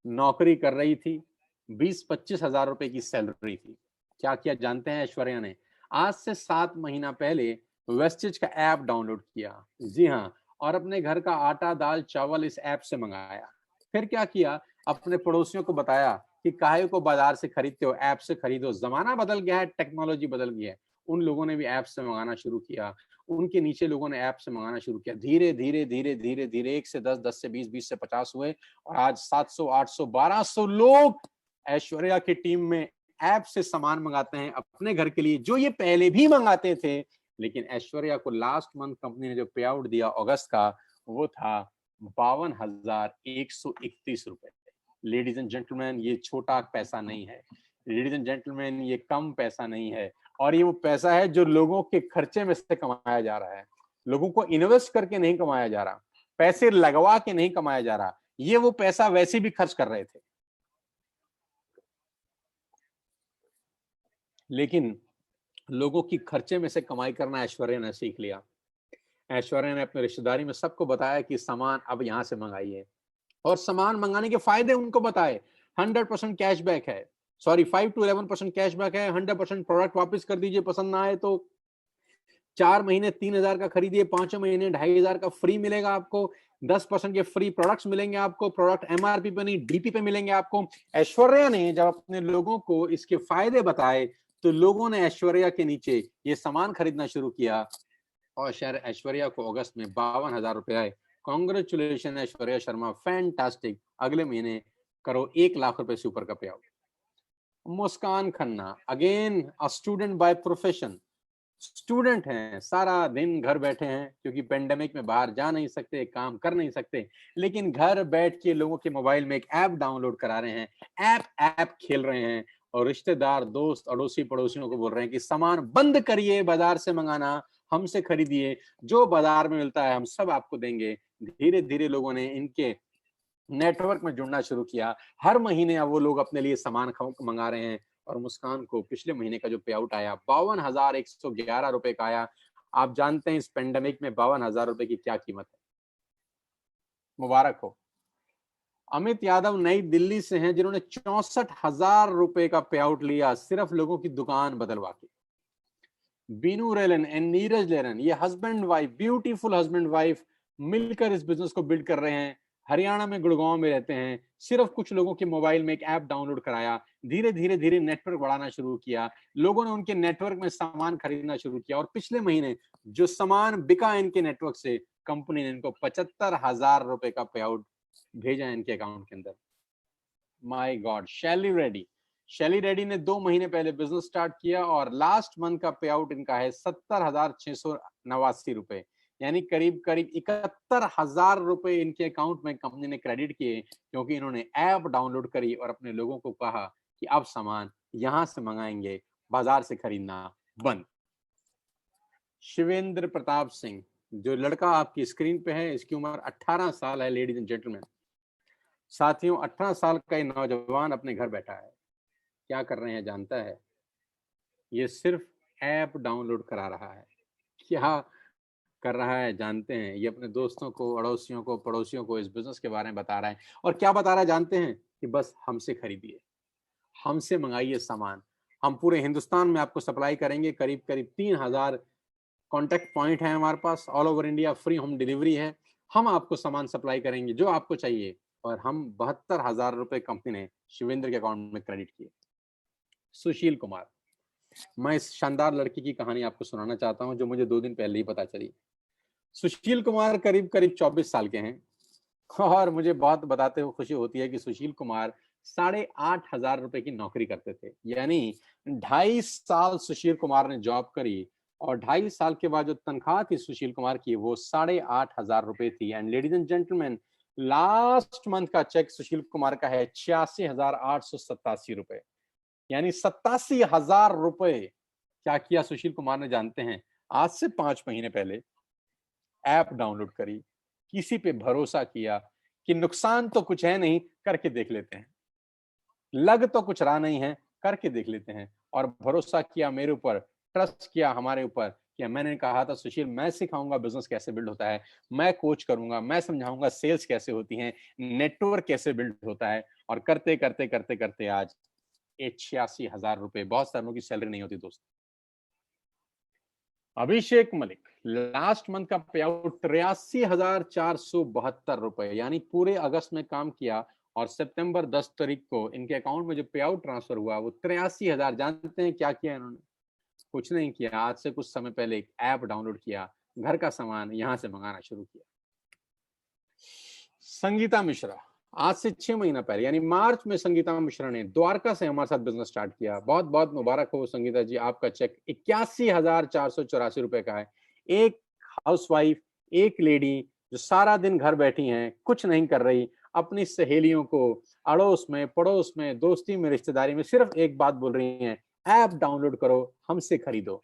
नौकरी कर रही थी, 20-25 हजार रुपए की सैलरी थी। क्या किया जानते हैं ऐश्वर्या ने? आज से 7 महीना पहले वेस्टेज का ऐप डाउनलोड किया, जी हाँ, और अपने घर का आटा दाल चावल इस ऐप से मंगाया। फिर क्या किया, अपने पड़ोसियों को बताया कि काहे को बाजार से खरीदते हो, ऐप से खरीदो, जमाना बदल गया है, टेक्नोलॉजी बदल गई है। उन लोगों ने भी ऐप से मंगाना शुरू किया, उनके नीचे लोगों ने ऐप से मंगाना शुरू किया। धीरे धीरे धीरे धीरे धीरे 1 से 10, 10 से 20, 20 से 50 हुए और आज 700, 800, 1200 लोग ऐश्वर्या की टीम में ऐप से सामान मंगाते हैं अपने घर के लिए, जो ये पहले भी मंगाते थे। लेकिन ऐश्वर्या को लास्ट मंथ कंपनी ने जो पे आउट दिया अगस्त का, वो था 52,131 रुपए। लेडीज एंड जेंटलमैन, ये छोटा पैसा नहीं है, लेडीज एंड जेंटलमैन, ये कम पैसा नहीं है, और ये वो पैसा है जो लोगों के खर्चे में से कमाया जा रहा है। लोगों को इन्वेस्ट करके नहीं कमाया जा रहा, पैसे लगवा के नहीं कमाया जा रहा, ये वो पैसा वैसे भी खर्च कर रहे थे, लेकिन लोगों की खर्चे में से कमाई करना ऐश्वर्या ने सीख लिया। ऐश्वर्या ने अपने रिश्तेदारी में सबको बताया कि सामान अब यहां से मंगाइए, और सामान मंगाने के फायदे उनको बताए। 100% कैशबैक है, सॉरी 5 to 11% कैशबैक है। 100% प्रोडक्ट वापस कर दीजिए पसंद ना आए तो। 4 महीने 3,000 का खरीदिए, 5 महीने 2,500 का फ्री मिलेगा आपको। 10% के फ्री प्रोडक्ट्स मिलेंगे आपको, प्रोडक्ट एमआरपी पे नहीं डीपी पे मिलेंगे आपको। ऐश्वर्या ने जब अपने लोगों को इसके फायदे बताए तो लोगों ने ऐश्वर्या के नीचे ये सामान खरीदना शुरू किया और शायद ऐश्वर्या को अगस्त में 52,000 रुपए आए। Congratulation Aishwarya Sharma, fantastic. अगले महीने करो 1 लाख रुपए से ऊपर का पे out. Muskan Khanna, again a student by profession, student हैं, सारा दिन घर बैठे हैं क्योंकि पेंडेमिक में बाहर जा नहीं सकते, काम कर नहीं सकते, लेकिन घर बैठ के लोगों के मोबाइल में एक ऐप डाउनलोड करा रहे हैं, ऐप खेल रहे हैं और रिश्तेदार, दोस्त, अड़ोसी पड़ोसियों को बोल रहे हैं कि सामान बंद करिए, बाजार से मंगाना, हमसे खरीदिए, जो बाजार में मिलता है हम सब आपको देंगे। धीरे धीरे लोगों ने इनके नेटवर्क में जुड़ना शुरू किया। हर महीने अब वो लोग अपने लिए सामान मंगा रहे हैं और मुस्कान को पिछले महीने का जो पे आउट आया 52,111 रुपए का आया। आप जानते हैं इस पेंडेमिक में 52,000 रुपए की क्या कीमत है। मुबारक हो। अमित यादव नई दिल्ली से हैं जिन्होंने 64,000 रुपए का पे आउट लिया सिर्फ लोगों की दुकान बदलवा के। Binu Rylan and Neeraj learn, ये husband wife, beautiful husband wife मिलकर इस बिजनेस को बिल्ड कर रहे हैं। हरियाणा में गुड़गांव में रहते हैं, सिर्फ कुछ लोगों के मोबाइल में एक ऐप डाउनलोड कराया, धीरे धीरे धीरे नेटवर्क बढ़ाना शुरू किया, लोगों ने उनके नेटवर्क में सामान खरीदना शुरू किया और पिछले महीने जो सामान बिका इनके नेटवर्क से, कंपनी ने इनको 75,000 रुपए का पे आउट भेजा इनके अकाउंट के अंदर। My God. शैली रेड्डी ने 2 महीने पहले बिजनेस स्टार्ट किया और लास्ट मंथ का पे आउट इनका है 70,689 रुपए, यानी करीब करीब 71,000 रुपए इनके अकाउंट में कंपनी ने क्रेडिट किए क्योंकि इन्होंने ऐप डाउनलोड करी और अपने लोगों को कहा कि अब सामान यहां से मंगाएंगे, बाजार से खरीदना बंद। शिवेंद्र प्रताप सिंह, जो लड़का आपकी स्क्रीन पे है, इसकी उम्र 18 साल है लेडीज एंड जेंटलमैन। साथियों, 18 साल का ये नौजवान अपने घर बैठा है, क्या कर रहे हैं जानता है? ये सिर्फ ऐप डाउनलोड करा रहा है। क्या कर रहा है जानते हैं? ये अपने दोस्तों को, अड़ोसियों को, पड़ोसियों को इस बिजनेस के बारे में बता रहा है और क्या बता रहा है जानते हैं? कि बस हमसे खरीदिए, हमसे मंगाइए सामान, हम पूरे हिंदुस्तान में आपको सप्लाई करेंगे। करीब करीब 3,000 कॉन्टेक्ट पॉइंट है हमारे पास, all over India free home delivery है। हम आपको सामान सप्लाई करेंगे जो आपको चाहिए और हम 72,000 रुपए कंपनी ने शिवेंद्र के अकाउंट में क्रेडिट किए। सुशील कुमार, मैं इस शानदार लड़की की कहानी आपको सुनाना चाहता हूं जो मुझे 2 दिन पहले ही पता चली। सुशील कुमार करीब करीब 24 साल के हैं और मुझे बहुत बताते हुए खुशी होती है कि सुशील कुमार 8,500 रुपए की नौकरी करते थे, यानी 2.5 साल सुशील कुमार ने जॉब करी और 2.5 साल के बाद जो तनख्वाह थी सुशील कुमार की वो 8,500 रुपए थी। And ladies and gentleman, last month का चेक सुशील कुमार का है 86,887 रुपए, यानी 87,000 रुपए। क्या किया सुशील कुमार ने जानते हैं? आज से 5 महीने पहले ऐप डाउनलोड करी, किसी पे भरोसा किया कि नुकसान तो कुछ है नहीं, करके देख लेते हैं, लग तो कुछ रहा नहीं है, करके देख लेते हैं, और भरोसा किया मेरे ऊपर, ट्रस्ट किया हमारे ऊपर कि मैंने कहा था सुशील मैं सिखाऊंगा बिजनेस कैसे बिल्ड होता है, मैं कोच करूंगा, मैं समझाऊंगा सेल्स कैसे होती हैं, नेटवर्क कैसे बिल्ड होता है, और करते करते करते करते आज 86,000 रुपए, बहुत सारों की सैलरी नहीं होती दोस्त। अभिषेक मलिक, लास्ट मंथ का पे आउट 83,472 रुपए, यानी पूरे अगस्त में काम किया और सितंबर 10 तारीख को इनके अकाउंट में जो पे आउट ट्रांसफर हुआ वो 83,000। जानते हैं क्या किया इन्होंने? कुछ नहीं किया, आज से कुछ समय पहले एक ऐप डाउनलोड किया, घर का सामान यहां से मंगाना शुरू किया। संगीता मिश्रा, आज से 6 महीना पहले यानी मार्च में संगीता मिश्रा ने द्वारका से हमारे साथ बिजनेस स्टार्ट किया। बहुत बहुत मुबारक हो संगीता जी, आपका चेक 81,484 रुपए का है। एक हाउसवाइफ, एक लेडी जो सारा दिन घर बैठी हैं, कुछ नहीं कर रही, अपनी सहेलियों को, अड़ोस में, पड़ोस में, दोस्ती में, रिश्तेदारी में सिर्फ एक बात बोल रही हैं, ऐप डाउनलोड करो, हमसे खरीदो,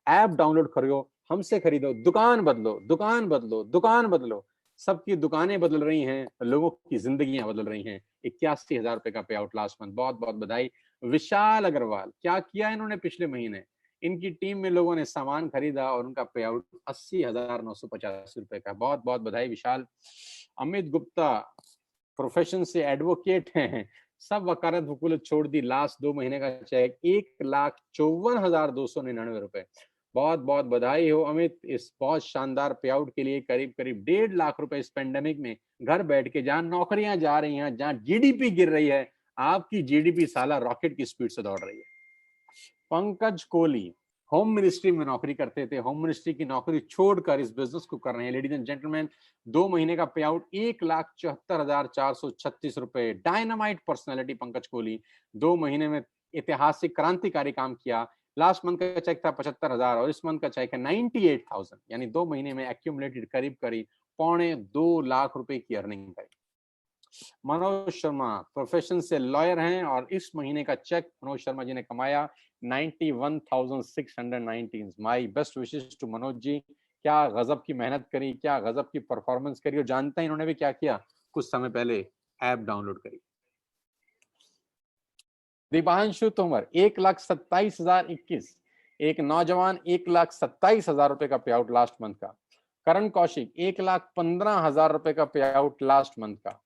ऐप डाउनलोड करो, हमसे खरीदो, दुकान बदलो, दुकान बदलो, दुकान बदलो। सबकी दुकानें बदल रही हैं, लोगों की जिंदगियां बदल रही हैं। 81,000 रुपए का पे आउट लास्ट मंथ, बहुत बहुत बधाई। विशाल अग्रवाल, क्या किया इन्होंने पिछले महीने? इनकी टीम में लोगों ने सामान खरीदा और उनका पे आउट 80,985 रुपए का, बहुत बहुत बधाई विशाल। अमित गुप्ता प्रोफेशन से एडवोकेट हैं, सब वकालत वकूलत छोड़ दी, लास्ट 2 महीने का चेक 1,54,299 रुपए। बहुत बहुत बधाई हो अमित इस बहुत शानदार पे आउट के लिए। करीब करीब 1.5 लाख रुपए इस पेंडेमिक में घर बैठ के, जहां नौकरियां जा रही हैं, जहां जीडीपी गिर रही है, आपकी जीडीपी साला रॉकेट की स्पीड से दौड़ रही है। पंकज कोहली, होम मिनिस्ट्री में नौकरी करते थे, होम मिनिस्ट्री की नौकरी छोड़कर इस बिजनेस को कर रहे हैं। लेडीज एंड जेंटलमैन, 2 महीने का पे आउट 1,74,436 रुपए। डायनामाइट पर्सनैलिटी पंकज कोहली, 2 महीने में ऐतिहासिक क्रांतिकारी काम किया। लास्ट मंथ का चेक था 75,000 और इस मंथ का चेक है 98,000, यानी 2 महीने में एक्यूमुलेटेड करीब करीब 2.25 लाख रुपए की अर्निंग करी। मनोज शर्मा प्रोफेशन से लॉयर हैं और इस महीने का चेक मनोज शर्मा जी ने कमाया 91,619। My best wishes to Manoj ji. क्या गजब की मेहनत करी, क्या गजब की परफॉर्मेंस करी, और जानते हैं इन्होंने भी क्या किया, कुछ समय पहले ऐप डाउनलोड करी। दीपांशु तोमर 1,27,021, एक नौजवान 1,27,000 रुपए का पे आउट लास्ट मंथ का। करण कौशिक 1,15,000 रुपए का पे आउट लास्ट मंथ का।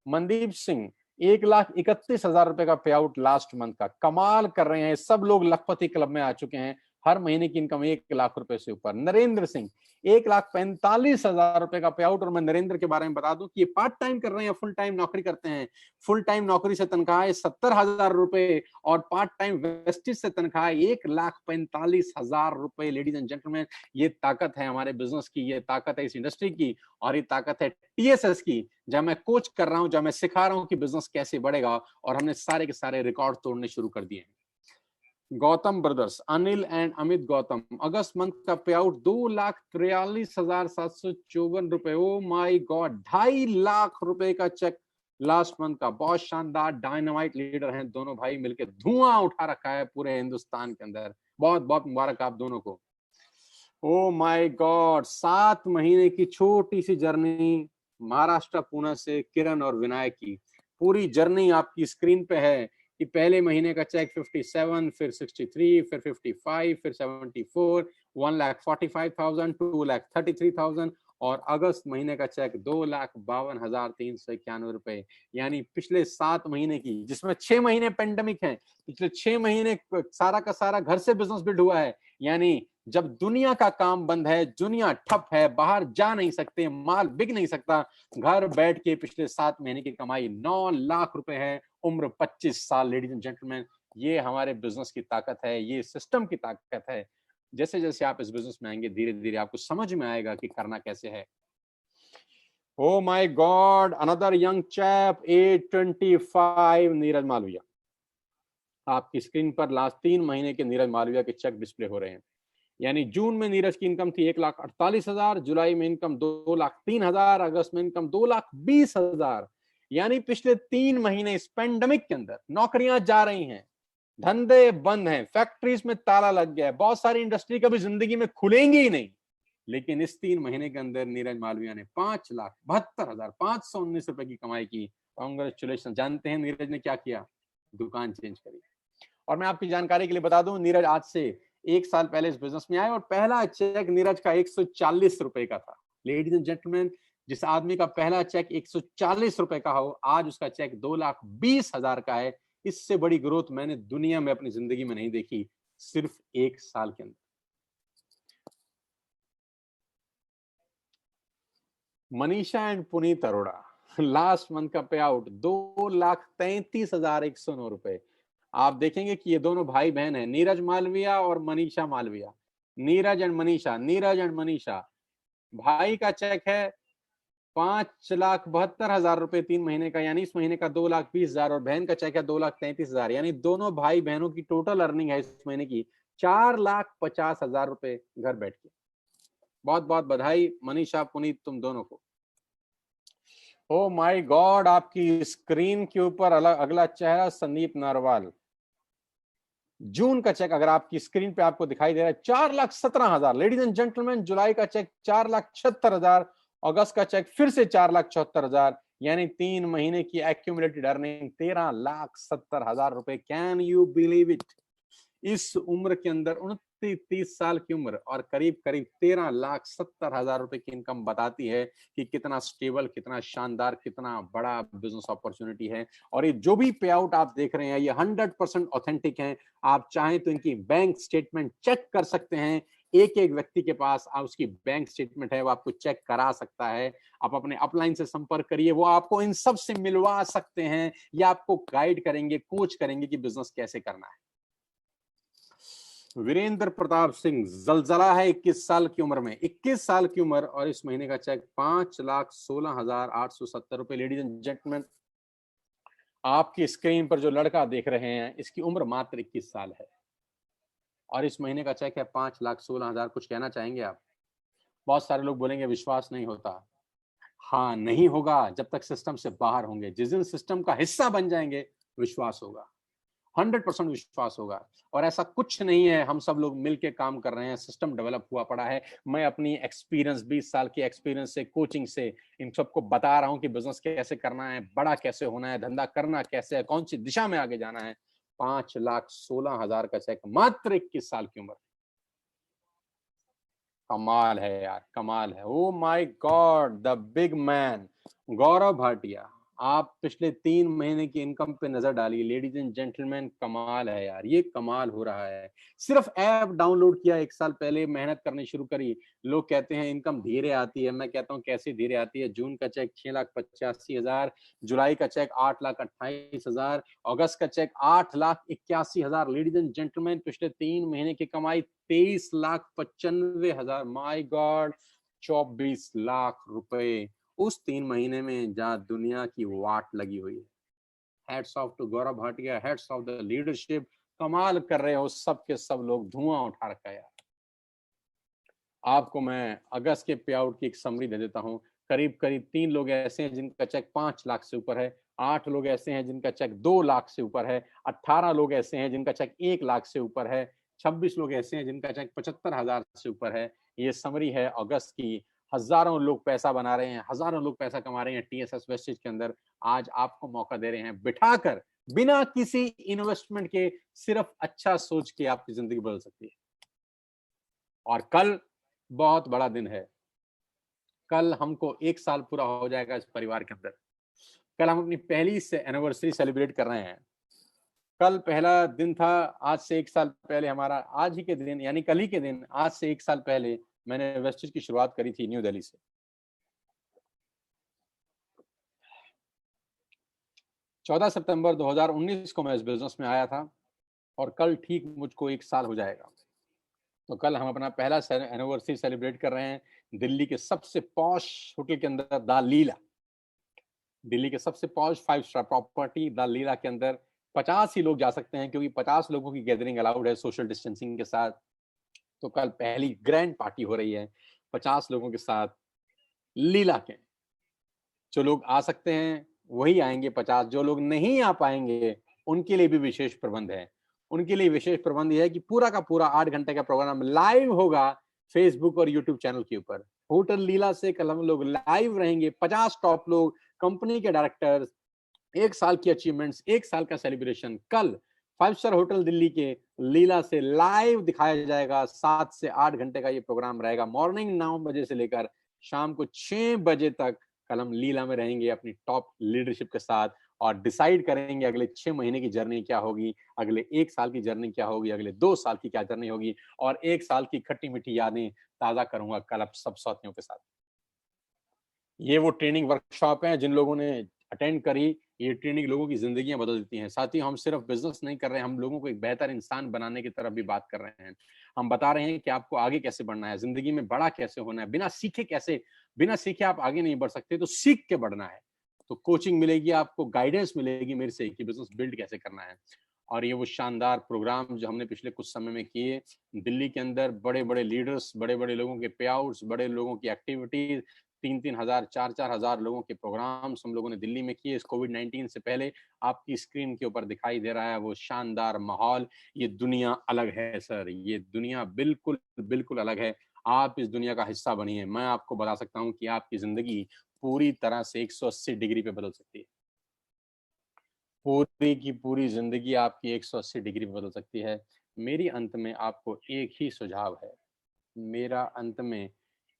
मनदीप सिंह 1,31,000 रुपए का पे आउट लास्ट मंथ का। कमाल कर रहे हैं, सब लोग लखपति क्लब में आ चुके हैं, हर महीने की इनकम 1 लाख रुपए से ऊपर। नरेंद्र सिंह 1,45,000 रुपए का पे आउट। और मैं नरेंद्र के बारे में बता दूं कि ये पार्ट टाइम कर रहे हैं, फुल टाइम नौकरी करते हैं। फुल टाइम नौकरी से तनख्वाह है 70,000 रुपए और पार्ट टाइम वेस्टेज से तनख्वाह 1,45,000 रुपए। लेडीज एंड जेंटलमैन, ये ताकत है हमारे बिजनेस की, ये ताकत है इस इंडस्ट्री की, और ये ताकत है TSS की, जब मैं कोच कर रहा हूं, जब मैं सिखा रहा हूं कि बिजनेस कैसे बढ़ेगा। और हमने सारे के सारे रिकॉर्ड तोड़ने शुरू कर दिए हैं। Gautam brothers, Anil and Amit Gautam, August month का पे आउट 2,43,754 रुपए। ओ माय गॉड, 2.5 लाख रुपए का चेक लास्ट मंथ का। बहुत शानदार, डायनामाइट लीडर हैं दोनों भाई, मिलकर धुआं उठा रखा है पूरे हिंदुस्तान के अंदर। बहुत बहुत मुबारक आप दोनों को। ओ माय गॉड, 7 महीने की छोटी सी जर्नी महाराष्ट्र पुणे से किरण और विनायक की। पूरी जर्नी आपकी स्क्रीन पे है कि पहले महीने का चेक 57, फिर 63, फिर 55, फिर 74, 1,45,000, 2,33,000 और अगस्त महीने का चेक 2,52,391 रुपए। यानी पिछले 7 महीने की, जिसमें 6 महीने पेंडेमिक है, पिछले 6 महीने सारा का सारा घर से बिजनेस बिल्ड हुआ है। यानी जब दुनिया का काम बंद है, दुनिया ठप है, बाहर जा नहीं सकते, माल बिक नहीं सकता, घर बैठ के पिछले 7 महीने की कमाई 9 लाख रुपए है, उम्र 25 साल। लेडीज एंड जेंटलमैन, ये हमारे बिजनेस की ताकत है, ये सिस्टम की ताकत है। जैसे जैसे आप इस बिजनेस में आएंगे, धीरे धीरे आपको समझ में आएगा कि करना कैसे है। Oh my God, another young chap, 825, Neeraj Malviya. आपकी स्क्रीन पर लास्ट 3 महीने के नीरज मालविया के चेक डिस्प्ले हो रहे हैं। यानी जून में नीरज की इनकम थी 1,48,000, जुलाई में इनकम 2,03,000, अगस्त में इनकम 2,20,000। यानी पिछले 3 महीने इस पेंडेमिक के अंदर नौकरियां जा रही हैं, धंधे बंद हैं, फैक्ट्रीज में ताला लग गया है, बहुत सारी इंडस्ट्री कभी जिंदगी में खुलेंगी ही नहीं। लेकिन इस 3 महीने के अंदर नीरज मालविया ने 5,72,519 रुपए की कमाई की। कांग्रेचुलेशन। जानते हैं नीरज ने क्या किया? दुकान चेंज करी। और मैं आपकी जानकारी के लिए बता दूं, नीरज आज से 1 साल पहले इस बिजनेस में आए और पहला चेक नीरज का 140 रुपए का था। लेडीज एंड जेंटलमैन, जिस आदमी का पहला चेक 140 रुपए का हो, आज उसका चेक 2,20,000 का है। इससे बड़ी ग्रोथ मैंने दुनिया में अपनी जिंदगी में नहीं देखी, सिर्फ 1 साल के अंदर। Manisha and Puneet Arora, last month का पे आउट 2,33,109 रुपए। आप देखेंगे कि ये दोनों भाई बहन हैं, नीरज मालविया और मनीषा मालविया। Neeraj and Manisha, Neeraj and Manisha. भाई का चेक है 5,72,000 रुपए 3 महीने का, यानी इस महीने का 2,20,000, और बहन का चेक है 2,33,000। यानी दोनों भाई बहनों की टोटल अर्निंग है इस महीने की 4,50,000 रुपए घर बैठ के। बहुत बहुत बधाई मनीषा, पुनीत, तुम दोनों को। ओ माय गॉड, आपकी स्क्रीन के ऊपर अगला चेहरा संदीप नारवाल। जून का चेक अगर आपकी स्क्रीन पे आपको दिखाई दे रहा है 4,17,000। लेडीज एंड जेंटलमैन, जुलाई का चेक 4,76,000, अगस्त का चेक फिर से 4,74,000। यानी 3 महीने की एक्यूमुलेटेड अर्निंग 13,70,000 रुपए। Can you believe it? इस उम्र के अंदर 29-30 साल की उम्र और करीब करीब 13,70,000 रुपए की इनकम बताती है कि कितना स्टेबल, कितना शानदार, कितना बड़ा बिजनेस अपॉर्चुनिटी है। और ये जो भी पे आउट आप देख रहे हैं, ये 100% ऑथेंटिक है। आप चाहें तो इनकी बैंक स्टेटमेंट चेक कर सकते हैं। एक एक व्यक्ति के पास आप उसकी बैंक स्टेटमेंट है, वो आपको चेक करा सकता है। आप अपने अपलाइन से संपर्क करिए, वो आपको इन सब से मिलवा सकते हैं या आपको गाइड करेंगे, कोच करेंगे कि बिजनेस कैसे करना है। वीरेंद्र प्रताप सिंह, जलजला है 21 साल की उम्र में, 21 साल की उम्र, और इस महीने का चेक 5,16,870 रुपए। लेडीज एंड जेंटलमैन, आपकी स्क्रीन पर जो लड़का देख रहे हैं, इसकी उम्र मात्र 21 साल है और इस महीने का चेक है 5,16,000। कुछ कहना चाहेंगे आप? बहुत सारे लोग बोलेंगे विश्वास नहीं होता। हाँ, नहीं होगा जब तक सिस्टम से बाहर होंगे। जिस दिन सिस्टम का हिस्सा बन जाएंगे, विश्वास होगा, 100% विश्वास होगा। और ऐसा कुछ नहीं है, हम सब लोग मिलके काम कर रहे हैं, सिस्टम डेवलप हुआ पड़ा है। मैं अपनी एक्सपीरियंस, 20 साल की एक्सपीरियंस से, कोचिंग से इन सबको बता रहा हूं कि बिजनेस कैसे करना है, बड़ा कैसे होना है, धंधा करना कैसे है, कौन सी दिशा में आगे जाना है। 5,16,000 का चेक, मात्र 21 साल की उम्र। कमाल है यार, कमाल है। Oh my God, the big man Gaurav Bhatia, आप पिछले 3 महीने की इनकम पे नजर डालिए। लेडीज एंड जेंटलमैन, कमाल है यार, ये कमाल हो रहा है। सिर्फ ऐप डाउनलोड किया 1 साल पहले, मेहनत करनी शुरू करी। लोग कहते हैं इनकम धीरे आती है, मैं कहता हूँ कैसे धीरे आती है। जून का चेक 6,85,000, जुलाई का चेक 8,28,000, अगस्त का चेक 8,81,000। लेडीज एंड जेंटलमैन, पिछले 3 महीने की कमाई 23,95,000। माई गॉड, 24 लाख रुपए उस 3 महीने में जहां दुनिया की वाट लगी हुई है। Hats off to Gaurav Bhatia, hats off the leadership. कमाल कर रहे हो सब के सब लोग, धुआं उठा रखा है यार। आपको मैं अगस्त के पे आउट की एक समरी दे देता हूं। करीब करीब 3 लोग ऐसे हैं जिनका चेक 5 लाख से ऊपर है, 8 लोग ऐसे हैं जिनका चेक 2 लाख से ऊपर है, 18 लोग ऐसे हैं जिनका चेक 1 लाख से ऊपर है, 26 लोग ऐसे हैं जिनका चेक 75,000 से ऊपर है। ये समरी है अगस्त की। हजारों लोग पैसा बना रहे हैं, हजारों लोग पैसा कमा रहे हैं टीएसएस वेस्टेज के अंदर। आज आपको मौका दे रहे हैं बिठाकर, बिना किसी इन्वेस्टमेंट के, सिर्फ अच्छा सोच के आपकी जिंदगी बदल सकती है। और कल बहुत बड़ा दिन है। कल हमको 1 साल पूरा हो जाएगा इस परिवार के अंदर। कल हम अपनी पहली से एनिवर्सरी सेलिब्रेट कर रहे हैं। कल पहला दिन था। आज से 1 साल पहले हमारा, आज ही के दिन यानी कल ही के दिन, आज से 1 साल पहले मैंने वेस्टेज की शुरुआत करी थी न्यू दिल्ली से। 14 सितंबर 2019 को मैं इस बिजनेस में आया था और कल ठीक मुझको 1 साल हो जाएगा। तो कल हम अपना पहला एनिवर्सरी सेलिब्रेट कर रहे हैं दिल्ली के सबसे पॉश होटल के अंदर, द लीला। दिल्ली के सबसे पॉश 5 स्टार प्रॉपर्टी द लीला के अंदर 50 ही लोग जा सकते हैं, क्योंकि 50 लोगों की गैदरिंग अलाउड है सोशल डिस्टेंसिंग के साथ। तो कल पहली ग्रैंड पार्टी हो रही है 50 लोगों के साथ लीला के। जो लोग आ सकते हैं वही आएंगे 50, जो लोग नहीं आ पाएंगे उनके लिए भी विशेष प्रबंध है। उनके लिए विशेष प्रबंध यह है कि पूरा का पूरा 8 घंटे का प्रोग्राम लाइव होगा फेसबुक और यूट्यूब चैनल के ऊपर। होटल लीला से कल हम लोग लाइव रहेंगे, 50 टॉप लोग, कंपनी के डायरेक्टर्स, 1 साल की अचीवमेंट्स, 1 साल का सेलिब्रेशन कल 5 स्टार होटल दिल्ली के लीला से लाइव दिखाया जाएगा। 7 से 8 घंटे का ये प्रोग्राम रहेगा, मॉर्निंग 9 बजे से लेकर शाम को 6 बजे तक। कल हम लीला में रहेंगे अपनी टॉप लीडरशिप के साथ और डिसाइड करेंगे अगले 6 महीने की जर्नी क्या होगी, अगले 1 साल की जर्नी क्या होगी, अगले 2 साल की क्या जर्नी होगी, और 1 साल की खट्टी मीठी यादें ताजा करूंगा कल अब सब साथियों के साथ। ये वो ट्रेनिंग वर्कशॉप है जिन लोगों ने अटेंड करी, ये ट्रेनिंग लोगों की जिंदगियां बदल देती हैं। साथ ही हम सिर्फ बिजनेस नहीं कर रहे हैं, हम लोगों को एक बेहतर इंसान बनाने की तरफ भी बात कर रहे हैं। हम बता रहे हैं कि आपको आगे कैसे बढ़ना है, जिंदगी में बड़ा कैसे होना है, बिना सीखे आप आगे नहीं बढ़ सकते, तो सीख के बढ़ना है। तो कोचिंग मिलेगी आपको, गाइडेंस मिलेगी मेरे से कि बिजनेस बिल्ड कैसे करना है। और ये वो शानदार प्रोग्राम जो हमने पिछले कुछ समय में किए दिल्ली के अंदर, बड़े बड़े लीडर्स, बड़े बड़े लोगों के पे आउट्स, बड़े लोगों की एक्टिविटीज, 3-3 हजार, 4-4 हजार लोगों के प्रोग्राम्स हम लोगों ने दिल्ली में किए इस कोविड-19 से पहले। आपकी स्क्रीन के ऊपर दिखाई दे रहा है वो शानदार माहौल। ये दुनिया अलग है सर, ये दुनिया बिल्कुल बिल्कुल अलग है। आप इस दुनिया का हिस्सा बनिए। मैं आपको बता सकता हूँ कि आपकी जिंदगी पूरी तरह से 180 डिग्री पे बदल सकती है। पूरी की पूरी जिंदगी आपकी 180 डिग्री पे बदल सकती है। मेरी अंत में आपको एक ही सुझाव है, मेरा अंत में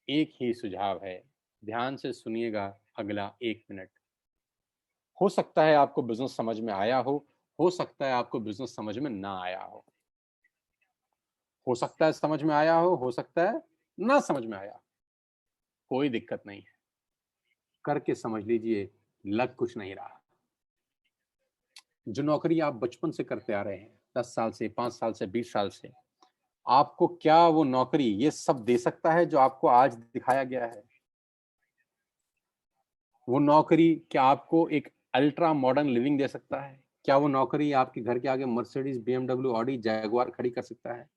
एक ही सुझाव है। ध्यान से सुनिएगा अगला 1 मिनट। हो सकता है आपको बिजनेस समझ में आया हो सकता है आपको बिजनेस समझ में ना आया हो सकता है समझ में आया हो सकता है ना समझ में आया। कोई दिक्कत नहीं है, करके समझ लीजिए, लग कुछ नहीं रहा। जो नौकरी आप बचपन से करते आ रहे हैं, 10 साल से, 5 साल से, 20 साल से, आपको क्या वो नौकरी ये सब दे सकता है जो आपको आज दिखाया गया है? वो नौकरी क्या आपको एक अल्ट्रा मॉडर्न लिविंग दे सकता है? क्या वो नौकरी आपके घर के आगे मर्सिडीज, बीएमडब्ल्यू, ऑडी, जैगुआर खड़ी कर सकता है?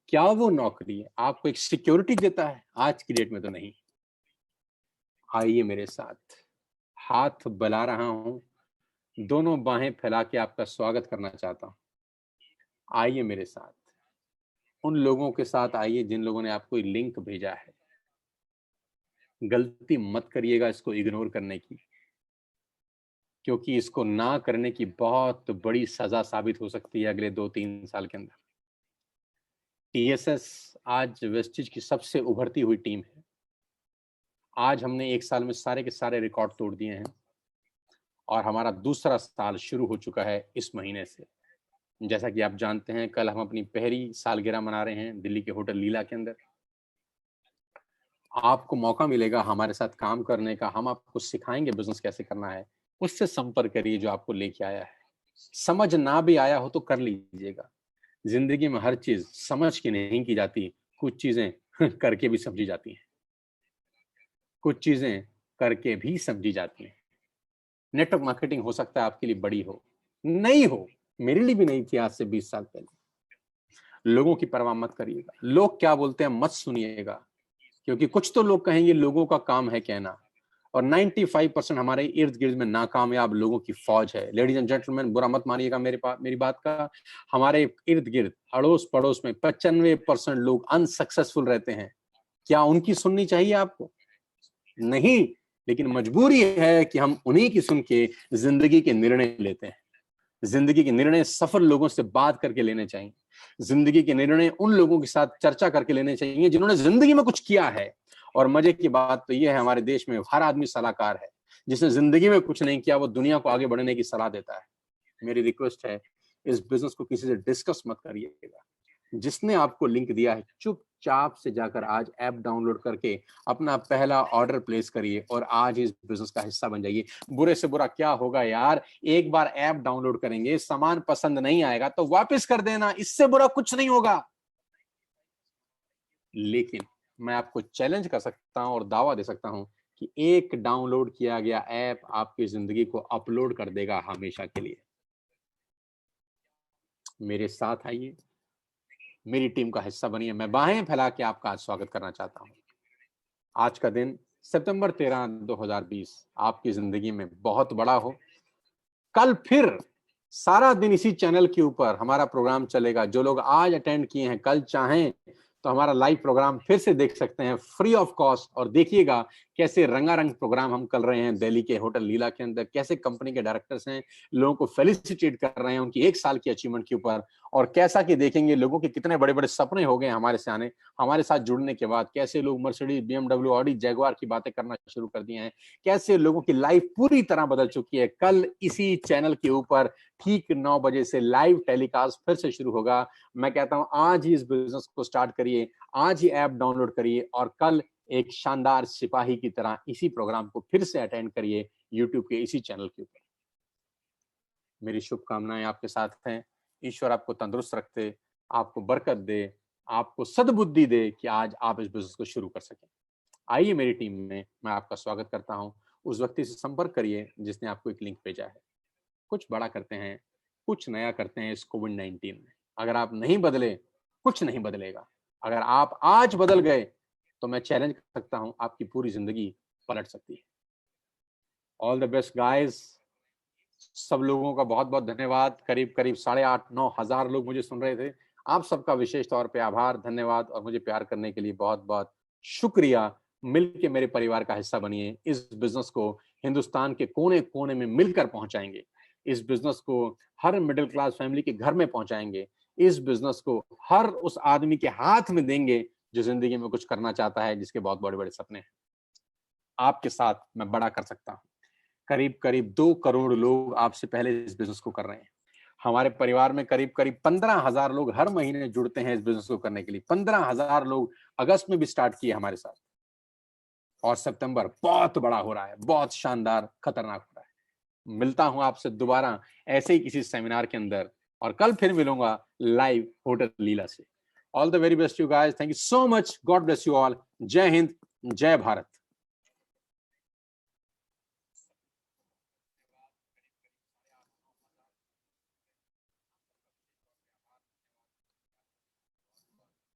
क्या वो नौकरी आपको एक सिक्योरिटी देता है? आज की डेट में तो नहीं। आइए मेरे साथ, हाथ बला रहा हूं, दोनों बाहें फैला के आपका स्वागत करना चाहता हूं। आइए मेरे साथ, उन लोगों के साथ आइए जिन लोगों ने आपको लिंक भेजा है। गलती मत करिएगा इसको इग्नोर करने की, क्योंकि इसको ना करने की बहुत बड़ी सजा साबित हो सकती है अगले 2-3 साल के अंदर। टीएसएस आज वेस्टिज की सबसे उभरती हुई टीम है। आज हमने 1 साल में सारे के सारे रिकॉर्ड तोड़ दिए हैं और हमारा दूसरा साल शुरू हो चुका है इस महीने से। जैसा कि आप जानते हैं, कल हम अपनी पहली सालगिरह मना रहे हैं दिल्ली के होटल लीला के अंदर। आपको मौका मिलेगा हमारे साथ काम करने का, हम आपको सिखाएंगे बिजनेस कैसे करना है। उससे संपर्क करिए जो आपको लेके आया है। समझ ना भी आया हो तो कर लीजिएगा। जिंदगी में हर चीज समझ के नहीं की जाती, कुछ चीजें करके भी समझी जाती हैं, कुछ चीजें करके भी समझी जाती हैं। नेटवर्क मार्केटिंग हो सकता है आपके लिए बड़ी हो, नहीं हो, मेरे लिए भी नहीं थी आज से 20 साल पहले। लोगों की परवाह मत करिएगा, लोग क्या बोलते हैं मत सुनिएगा, क्योंकि कुछ तो लोग कहेंगे लोगों का काम है कहना, और 95% हमारे इर्द गिर्द में नाकामयाब लोगों की फौज है। लेडीज एंड जेंटलमैन, बुरा मत मानिएगा मेरी बात का। हमारे इर्द गिर्द अड़ोस पड़ोस में 95% लोग अनसक्सेसफुल रहते हैं। क्या उनकी सुननी चाहिए आपको? नहीं, लेकिन मजबूरी है कि हम उन्हीं की सुन के जिंदगी के निर्णय लेते हैं। जिंदगी के निर्णय सफल लोगों से बात करके लेने चाहिए। जिंदगी के निर्णय उन लोगों के साथ चर्चा करके लेने चाहिए जिन्होंने जिंदगी में कुछ किया है। और मजे की बात तो यह है, हमारे देश में हर आदमी सलाहकार है। जिसने जिंदगी में कुछ नहीं किया वो दुनिया को आगे बढ़ने की सलाह देता है। मेरी रिक्वेस्ट है, इस बिजनेस को किसी से डिस्कस मत करिएगा। जिसने आपको लिंक दिया है चुपचाप से जाकर आज ऐप डाउनलोड करके अपना पहला ऑर्डर प्लेस करिए और आज इस बिजनेस का हिस्सा बन जाइए। बुरे से बुरा क्या होगा यार, एक बार ऐप डाउनलोड करेंगे, सामान पसंद नहीं आएगा तो वापस कर देना, इससे बुरा कुछ नहीं होगा। लेकिन मैं आपको चैलेंज कर सकता हूं और दावा दे सकता हूं कि एक डाउनलोड किया गया ऐप आपकी जिंदगी को अपलोड कर देगा हमेशा के लिए। मेरे साथ आइए, मेरी टीम का हिस्सा बनिए। मैं बाहें फैला के आपका आज स्वागत करना चाहता हूं। आज का दिन सितंबर 13, 2020 आपकी जिंदगी में बहुत बड़ा हो। कल फिर सारा दिन इसी चैनल के ऊपर हमारा प्रोग्राम चलेगा। जो लोग आज अटेंड किए हैं, कल चाहें तो हमारा लाइव प्रोग्राम फिर से देख सकते हैं फ्री ऑफ कॉस्ट। और देखिएगा कैसे रंगारंग प्रोग्राम हम कर रहे हैं दिल्ली के होटल लीला के अंदर। कैसे कंपनी के डायरेक्टर्स हैं, लोगों को फेलिसिटेट कर रहे हैं उनकी 1 साल की अचीवमेंट के ऊपर। और कैसा कि देखेंगे लोगों के कितने बड़े बड़े सपने हो गए हमारे साथ जुड़ने के बाद। कैसे लोग मर्सिडीज, बीएमडब्ल्यू, ऑडी, जैगुआर की बातें करना शुरू कर दिए हैं। कैसे लोगों की लाइफ पूरी तरह बदल चुकी है। कल इसी चैनल के ऊपर ठीक 9 बजे से लाइव टेलीकास्ट फिर से शुरू होगा। मैं कहता हूं आज ही इस बिजनेस को स्टार्ट करिए, आज ही ऐप डाउनलोड करिए और कल एक शानदार सिपाही की तरह इसी प्रोग्राम को फिर से अटेंड करिए यूट्यूब के इसी चैनल के ऊपर। मेरी शुभकामनाएं आपके साथ हैं। ईश्वर आपको तंदुरुस्त रखे, आपको बरकत दे, आपको सद्बुद्धि दे कि आज आप इस बिजनेस को शुरू कर सकें। आइए मेरी टीम में मैं आपका स्वागत करता हूं। उस व्यक्ति से संपर्क करिए जिसने आपको एक लिंक भेजा है। कुछ बड़ा करते हैं, कुछ नया करते हैं इस कोविड-19 में। अगर आप नहीं बदले, कुछ नहीं बदलेगा। अगर आप आज बदल गए तो मैं चैलेंज कर सकता हूं आपकी पूरी जिंदगी पलट सकती है। All the best guys. सब लोगों का बहुत बहुत धन्यवाद। करीब करीब 8,500-9 हजार लोग मुझे सुन रहे थे। आप सबका विशेष तौर पे आभार, धन्यवाद और मुझे प्यार करने के लिए बहुत बहुत शुक्रिया। मिलके मेरे परिवार का हिस्सा बनिए। इस बिजनेस को हिंदुस्तान के कोने कोने में मिलकर पहुंचाएंगे। इस बिजनेस को हर मिडिल क्लास फैमिली के घर में पहुंचाएंगे। इस बिजनेस को हर उस आदमी के हाथ में देंगे जो जिंदगी में कुछ करना चाहता है, जिसके बहुत बड़े बड़े सपने हैं। आपके साथ मैं बड़ा कर सकता हूं। करीब करीब 2 करोड़ लोग आपसे पहले इस बिजनेस को कर रहे हैं। हमारे परिवार में करीब करीब 15,000 लोग हर महीने जुड़ते हैं इस बिजनेस को करने के लिए। 15,000 लोग अगस्त में भी स्टार्ट किए हमारे साथ, और सितंबर बहुत बड़ा हो रहा है, बहुत शानदार, खतरनाक हो रहा है। मिलता हूं आपसे दोबारा ऐसे ही किसी सेमिनार के अंदर, और कल फिर मिलूंगा लाइव होटल लीला से। All the very best you guys, thank you so much, God bless you all, जय हिंद, जय भारत।